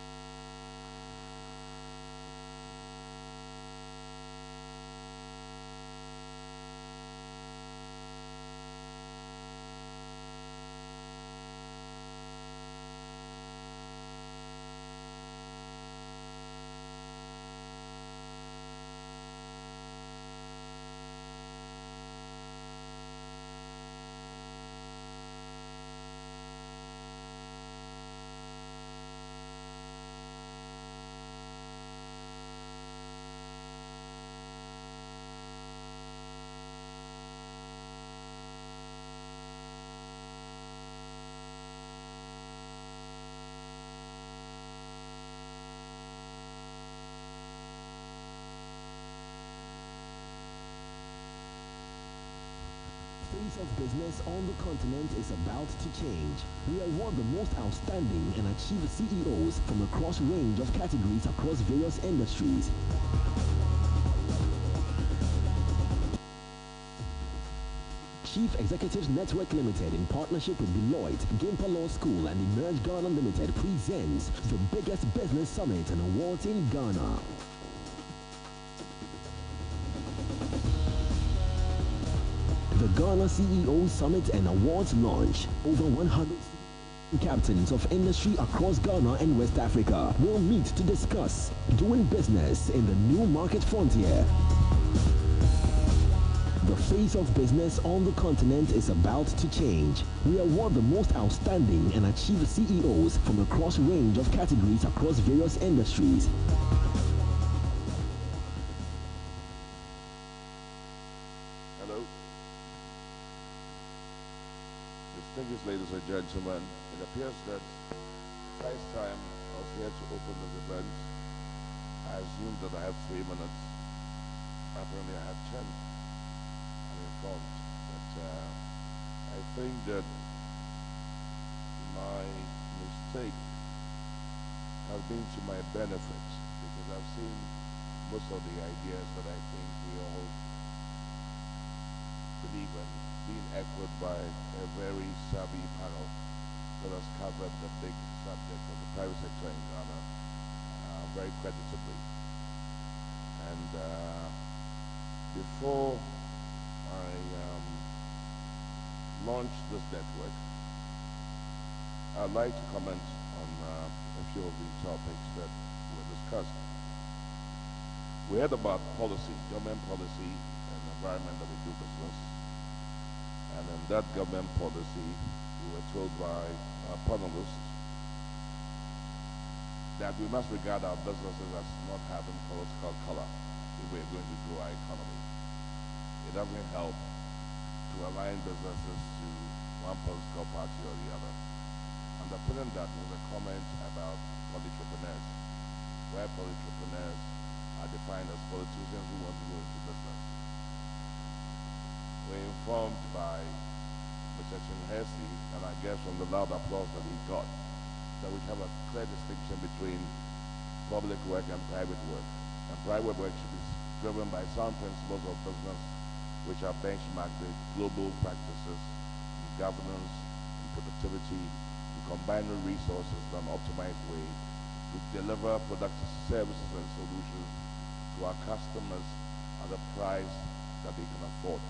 face of business on the continent is about to change. We award the most outstanding and achieved CEOs from a cross range of categories across various industries. Chief Executives Network Limited, in partnership with Deloitte, Gimpa Law School, and Emerge Ghana Limited, presents the biggest business summit and awards in Ghana. The Ghana CEO Summit and Awards launch. Over 100 captains of industry across Ghana and West Africa will meet to discuss doing business in the new market frontier. The face of business on the continent is about to change. We award the most outstanding and achieved CEOs from a cross range of categories across various industries. Hello. Distinguished ladies and gentlemen, it appears that first time I was here to open this event, I assumed that I have 3 minutes. Apparently I have 10. Informed, but I think that my mistake has been to my benefit, because I've seen most of the ideas that I think we all believe in being echoed by a very savvy panel that has covered the big subject of the private sector in Ghana very creditably. And before I launched this network, I'd like to comment on a few of the topics that were discussed. We heard about policy, government policy, and the environment that we do business. And in that government policy, we were told by our panelists that we must regard our businesses as not having political color if we're going to grow our economy. It doesn't help to align businesses to one political party or the other. Underpinning that was a comment about polytrepreneurs, where polytrepreneurs are defined as politicians who want to go into business. We're informed by Mr. Chinhesi, and I guess from the loud applause that he got, that we have a clear distinction between public work and private work. And private work should be driven by sound principles of business, which are benchmarked with global practices in governance, in productivity, in combining resources in an optimized way to deliver productive services and solutions to our customers at a price that they can afford,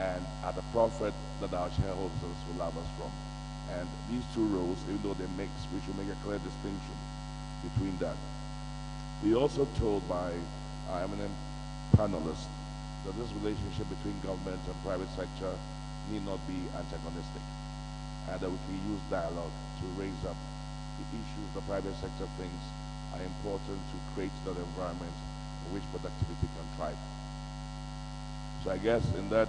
and at a profit that our shareholders will love us from. And these two roles, even though they mix, we should make a clear distinction between that. We also told by our eminent panelists that this relationship between government and private sector need not be antagonistic, and that we can use dialogue to raise up the issues the private sector thinks are important to create that environment in which productivity can thrive. So I guess in that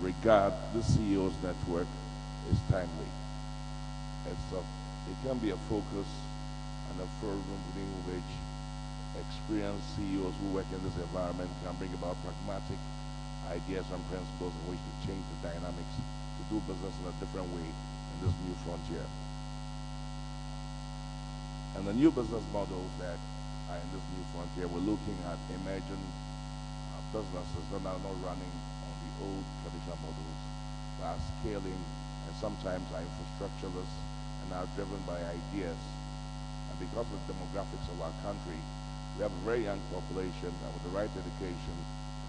regard, the CEO's network is timely. It can be a focus and a forum within which experienced CEOs who work in this environment can bring about pragmatic ideas and principles in which to change the dynamics to do business in a different way in this new frontier. And the new business models that are in this new frontier, we're looking at emerging businesses that are not running on the old traditional models, but are scaling and sometimes are infrastructureless and are driven by ideas. And because of the demographics of our country, we have a very young population, and with the right education,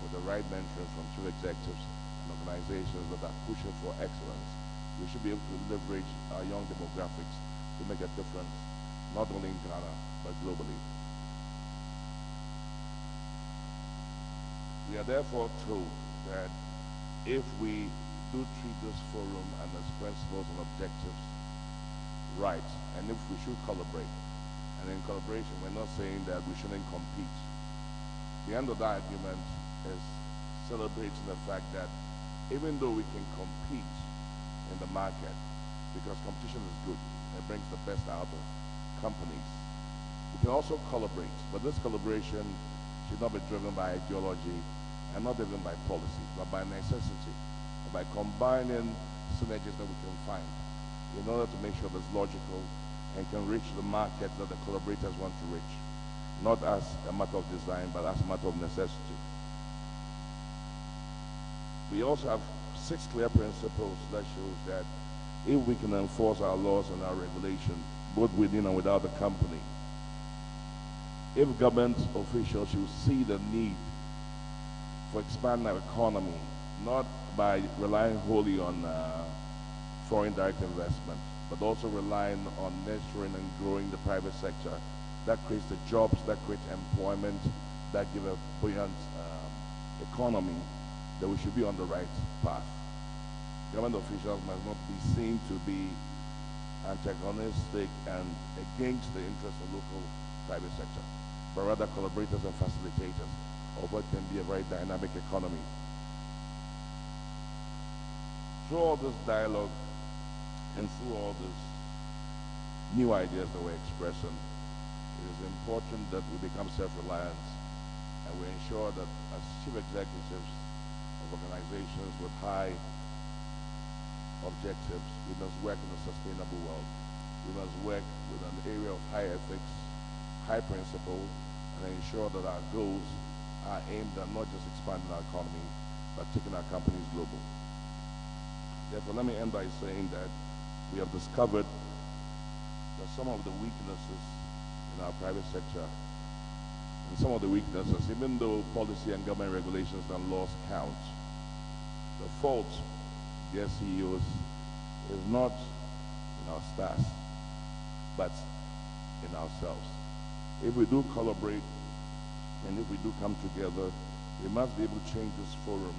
with the right mentoring from chief executives and organizations that are pushing for excellence, we should be able to leverage our young demographics to make a difference, not only in Ghana, but globally. We are therefore told that if we do treat this forum and its principles and objectives right, and if we should collaborate, and in collaboration, we're not saying that we shouldn't compete. The end of the argument is celebrating the fact that even though we can compete in the market, because competition is good, it brings the best out of companies, we can also collaborate. But this collaboration should not be driven by ideology and not even by policy, but by necessity, by combining synergies that we can find in order to make sure that's logical and can reach the market that the collaborators want to reach, not as a matter of design, but as a matter of necessity. We also have 6 clear principles that shows that if we can enforce our laws and our regulations, both within and without the company, if government officials should see the need for expanding our economy, not by relying wholly on foreign direct investment, but also relying on nurturing and growing the private sector, that creates the jobs, that creates employment, that give a buoyant economy, that we should be on the right path. Government officials must not be seen to be antagonistic and against the interests of local private sector, but rather collaborators and facilitators of what can be a very dynamic economy. Through all this dialogue and through all these new ideas that we're expressing, it is important that we become self-reliant and we ensure that as chief executives of organizations with high objectives, we must work in a sustainable world. We must work with an area of high ethics, high principle, and ensure that our goals are aimed at not just expanding our economy, but taking our companies global. Therefore, let me end by saying that we have discovered that some of the weaknesses in our private sector, and some of the weaknesses, even though policy and government regulations and laws count, the fault, dear CEOs, is not in our staff, but in ourselves. If we do collaborate and if we do come together, we must be able to change this forum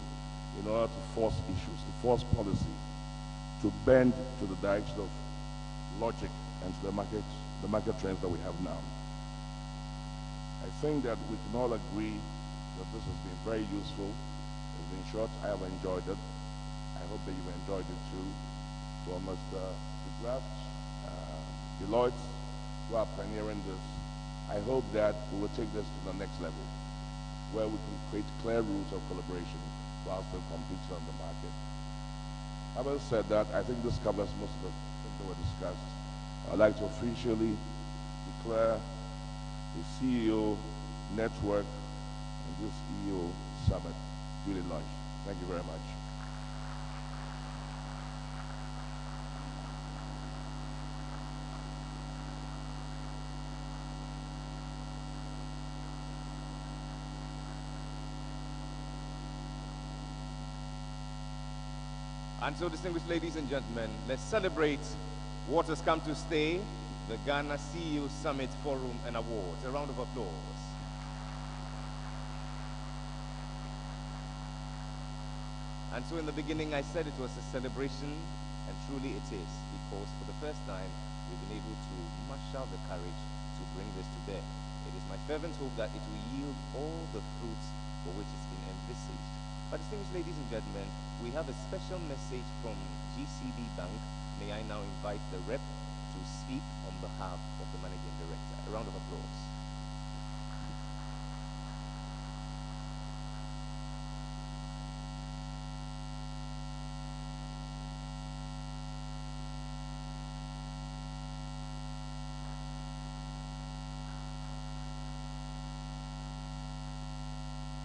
in order to force issues, to force policy, to bend to the direction of logic and to the market trends that we have now. I think that we can all agree that this has been very useful. It's been short. I have enjoyed it. I hope that you've enjoyed it too. So Mr. De Graft, Deloitte, who are pioneering this, I hope that we will take this to the next level, where we can create clear rules of collaboration while still competing on the market. Having said that, I think this covers most of the things that were discussed. I'd like to officially declare the CEO network and this CEO summit duly launched. Thank you very much. And so, distinguished ladies and gentlemen, let's celebrate what has come to stay, the Ghana CEO Summit Forum and Awards. A round of applause. And so in the beginning, I said it was a celebration, and truly it is, because for the first time, we've been able to marshal the courage to bring this to bear. It is my fervent hope that it will yield all the fruits for which it's been envisaged. But distinguished ladies and gentlemen, we have a special message from GCB Bank. May I now invite the rep to speak on behalf of the Managing Director. A round of applause.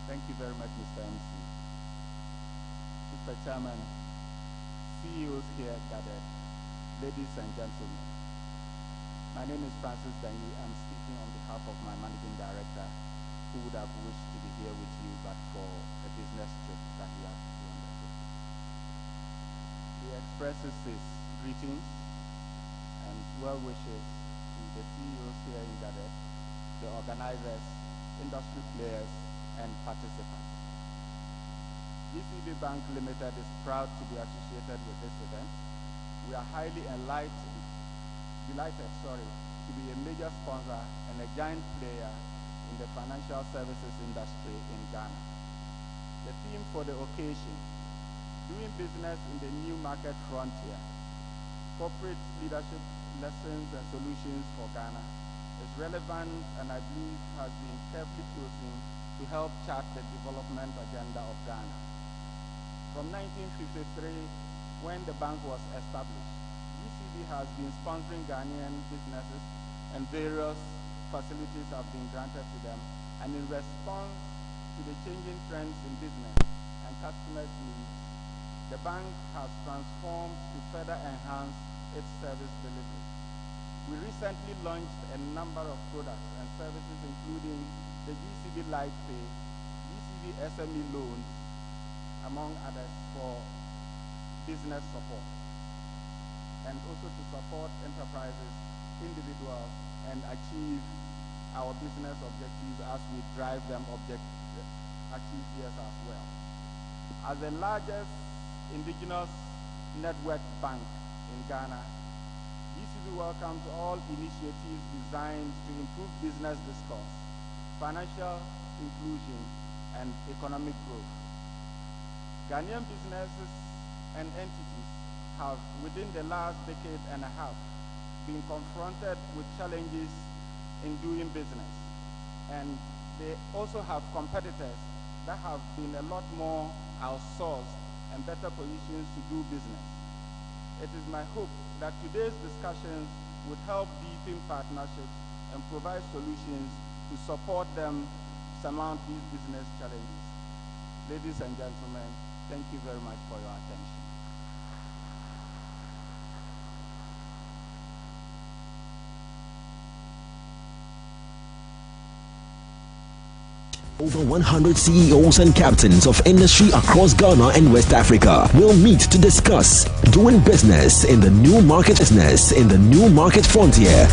Thank you very much, Mr. MC. Mr. Chairman, CEOs here gathered, ladies and gentlemen. My name is Francis Danyi. I'm speaking on behalf of my Managing Director, who would have wished to be here with you, but for a business trip that he has to undertake. He expresses his greetings and well wishes to the CEOs here in gathered, the organizers, industry players, and participants. GCB Bank Limited is proud to be associated with this event. We are highly delighted to be a major sponsor and a giant player in the financial services industry in Ghana. The theme for the occasion, doing business in the new market frontier, corporate leadership lessons and solutions for Ghana, is relevant and I believe has been carefully chosen to help chart the development agenda of Ghana. From 1953, when the bank was established, GCB has been sponsoring Ghanaian businesses and various facilities have been granted to them. And in response to the changing trends in business and customers' needs, the bank has transformed to further enhance its service delivery. We recently launched a number of products and services, including the GCB Light Pay, GCB SME loans, among others, for business support, and also to support enterprises, individuals, and achieve our business objectives as we drive them achieve theirs as well. As the largest indigenous network bank in Ghana, GCB welcomes all initiatives designed to improve business discourse, financial inclusion, and economic growth. Ghanaian businesses and entities have, within the last decade and a half, been confronted with challenges in doing business. And they also have competitors that have been a lot more outsourced and better positions to do business. It is my hope that today's discussions would help deepen partnerships and provide solutions to support them surmount these business challenges. Ladies and gentlemen, thank you very much for your attention. Over 100 CEOs and captains of industry across Ghana and West Africa will meet to discuss doing business in the new market frontier.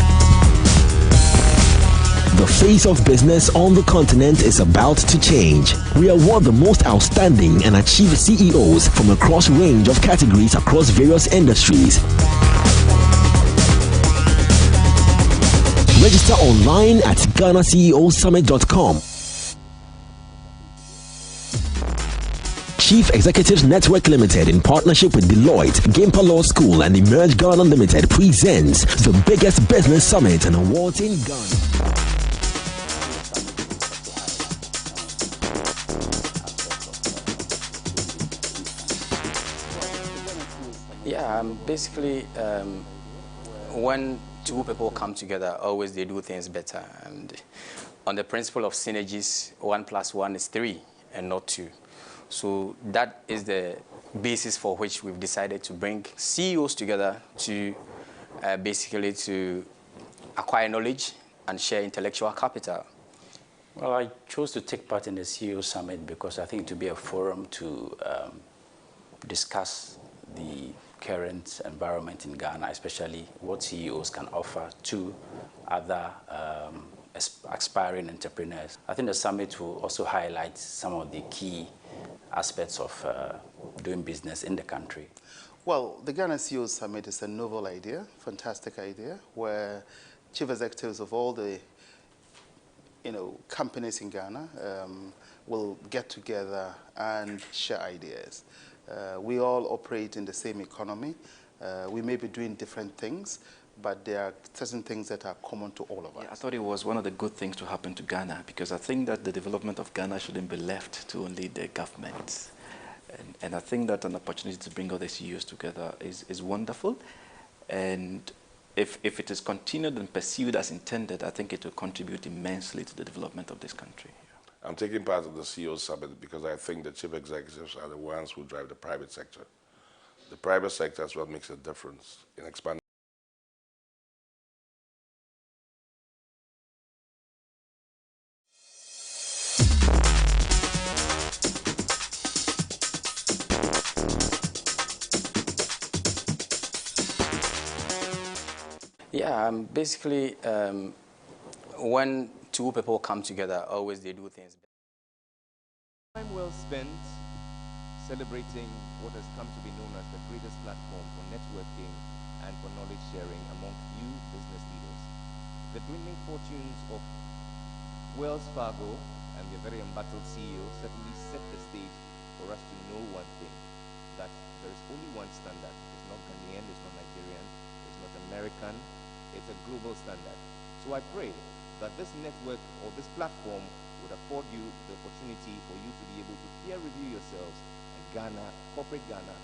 The face of business on the continent is about to change. We award the most outstanding and achieved CEOs from a cross range of categories across various industries. Register online at GhanaCEOSummit.com. Chief Executives Network Limited, in partnership with Deloitte, Gimpa Law School, and Emerge Ghana Limited, presents the biggest business summit and awards in Ghana. Yeah, basically, when two people come together, always they do things better. And on the principle of synergies, 1 + 1 is 3 and not 2. So that is the basis for which we've decided to bring CEOs together to basically to acquire knowledge and share intellectual capital. Well, I chose to take part in the CEO Summit because I think it to be a forum to discuss the current environment in Ghana, especially what CEOs can offer to other aspiring entrepreneurs. I think the summit will also highlight some of the key aspects of doing business in the country. Well, the Ghana CEO Summit is a novel idea, fantastic idea, where chief executives of all the companies in Ghana will get together and share ideas. We all operate in the same economy. We may be doing different things, but there are certain things that are common to all of us. I thought it was one of the good things to happen to Ghana, because I think that the development of Ghana shouldn't be left to only the government. And I think that an opportunity to bring all the CEOs together is wonderful. And if it is continued and pursued as intended, I think it will contribute immensely to the development of this country. I'm taking part of the CEO Summit because I think the chief executives are the ones who drive the private sector. The private sector is what makes a difference in expanding. Yeah, basically, when two people come together, always they do things better. Time well spent celebrating what has come to be known as the greatest platform for networking and for knowledge sharing among few business leaders. The dwindling fortunes of Wells Fargo and their very embattled CEO certainly set the stage for us to know one thing, that there is only one standard. It's not Ghanaian, it's not Nigerian, it's not American, it's a global standard. So I pray that this network or this platform would afford you the opportunity for you to be able to peer review yourselves, and Ghana, corporate Ghana,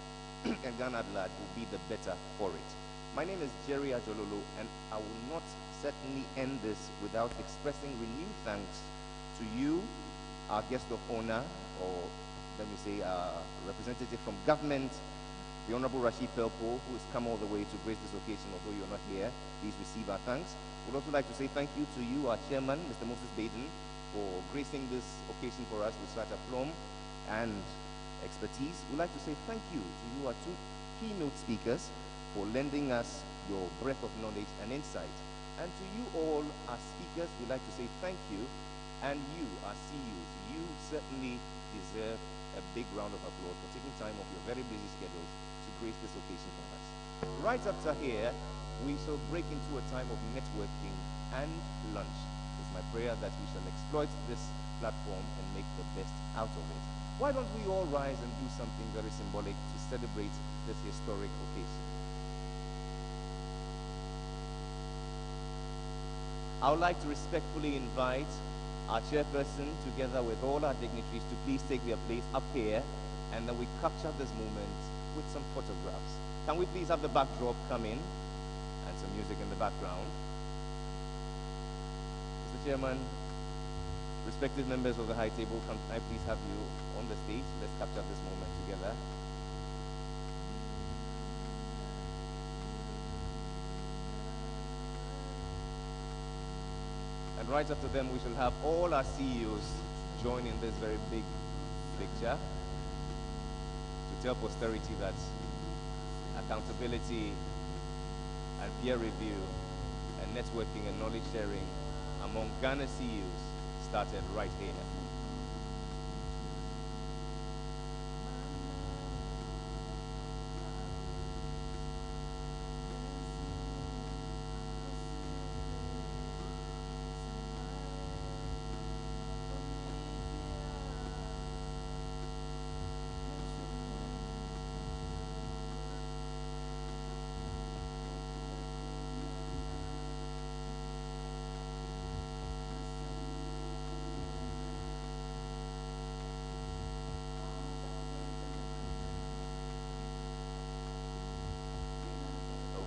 and Ghana at large will be the better for it. My name is Jerry Ajololo, and I will not certainly end this without expressing renewed thanks to you, our guest of honor, or let me say our representative from government, the Honorable Rashid Pelpo, who has come all the way to grace this occasion. Although you're not here, please receive our thanks. We'd also like to say thank you to you, our chairman, Mr. Moses Baden, for gracing this occasion for us with such aplomb and expertise. We'd like to say thank you to you, our two keynote speakers, for lending us your breadth of knowledge and insight. And to you all, our speakers, we'd like to say thank you. And you, our CEOs, you certainly deserve a big round of applause for taking time off your very busy schedules to grace this occasion for us. Right after here, we shall break into a time of networking and lunch. It's my prayer that we shall exploit this platform and make the best out of it. Why don't we all rise and do something very symbolic to celebrate this historic occasion? I would like to respectfully invite our chairperson, together with all our dignitaries, to please take their place up here, and then we capture this moment with some photographs. Can we please have the backdrop come in, and some music in the background? Mr. Chairman, respected members of the high table, can I please have you on the stage? Let's capture this moment together. And right after them, we shall have all our CEOs join in this very big picture to tell posterity that accountability and peer review and networking and knowledge sharing among Ghana CEOs started right here.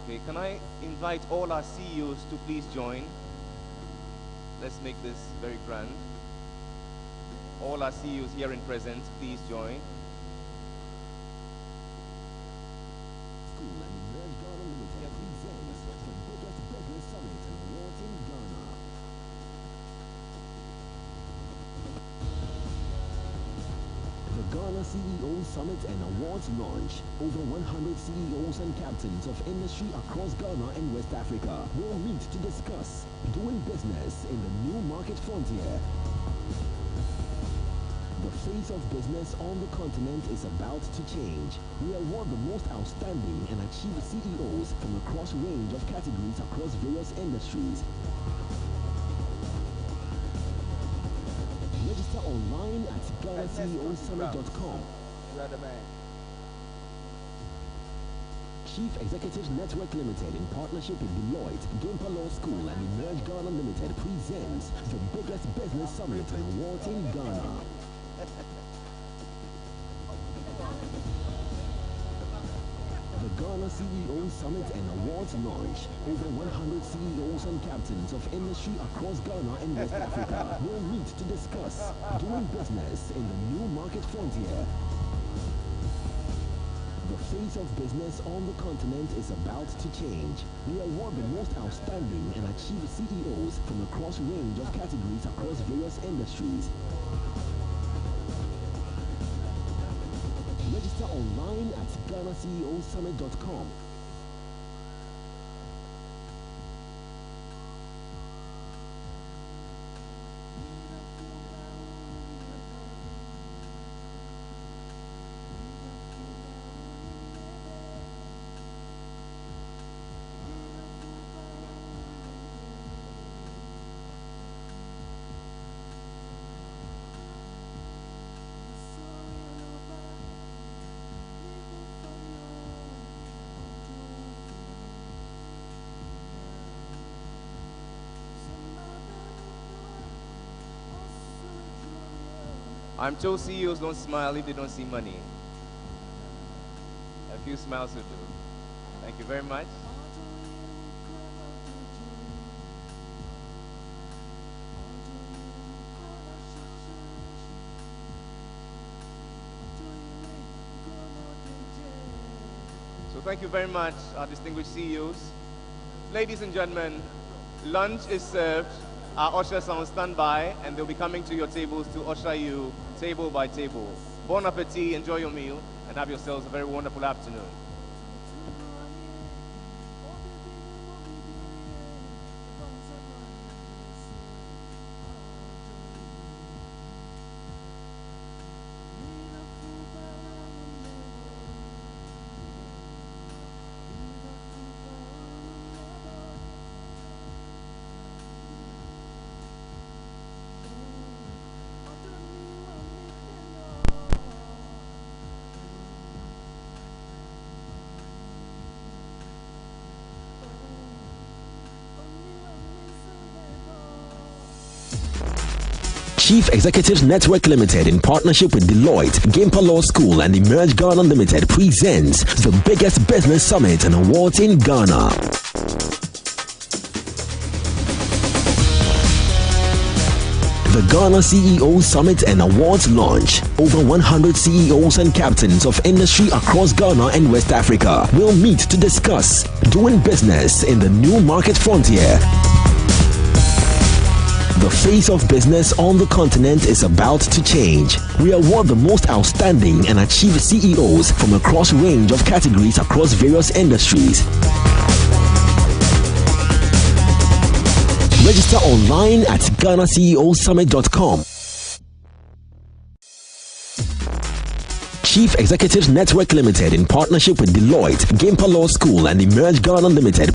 Okay, can I invite all our CEOs to please join? Let's make this very grand. All our CEOs here in presence, please join. School and Emerge Ghana Limited presents the biggest business summit and awards in Ghana. The Ghana CEO Summit and Awards launch. Over 100 CEOs and captains of industry across Ghana and West Africa will meet to discuss doing business in the new market frontier. The face of business on the continent is about to change. We award the most outstanding and achieved CEOs from a cross range of categories across various industries. Register online at GhanaCEOSummit.com. Chief Executives Network Limited, in partnership with Deloitte, Gimpa Law School, and Emerge Ghana Limited, presents the biggest business summit and awards in Ghana. The Ghana CEO Summit and Awards launch. Over 100 CEOs and captains of industry across Ghana and West Africa will meet to discuss doing business in the new market frontier. The face of business on the continent is about to change. We award the most outstanding and achieved CEOs from a cross range of categories across various industries. Register online at GhanaCEOSummit.com. I'm told CEOs don't smile if they don't see money. A few smiles will do. Thank you very much. So thank you very much, our distinguished CEOs. Ladies and gentlemen, lunch is served. Our ushers are on standby, and they'll be coming to your tables to usher you table by table. Bon appetit, enjoy your meal, and have yourselves a very wonderful afternoon. Chief Executives Network Limited, in partnership with Deloitte, Gimpa Law School, and Emerge Ghana Limited, presents the biggest business summit and awards in Ghana. The Ghana CEO Summit and Awards launch. Over 100 CEOs and captains of industry across Ghana and West Africa will meet to discuss doing business in the new market frontier. The face of business on the continent is about to change. We award the most outstanding and achieved CEOs from a cross range of categories across various industries. Register online at GhanaCEOSummit.com. Chief Executives Network Limited, in partnership with Deloitte, Gimpa Law School, and Emerge Ghana Limited,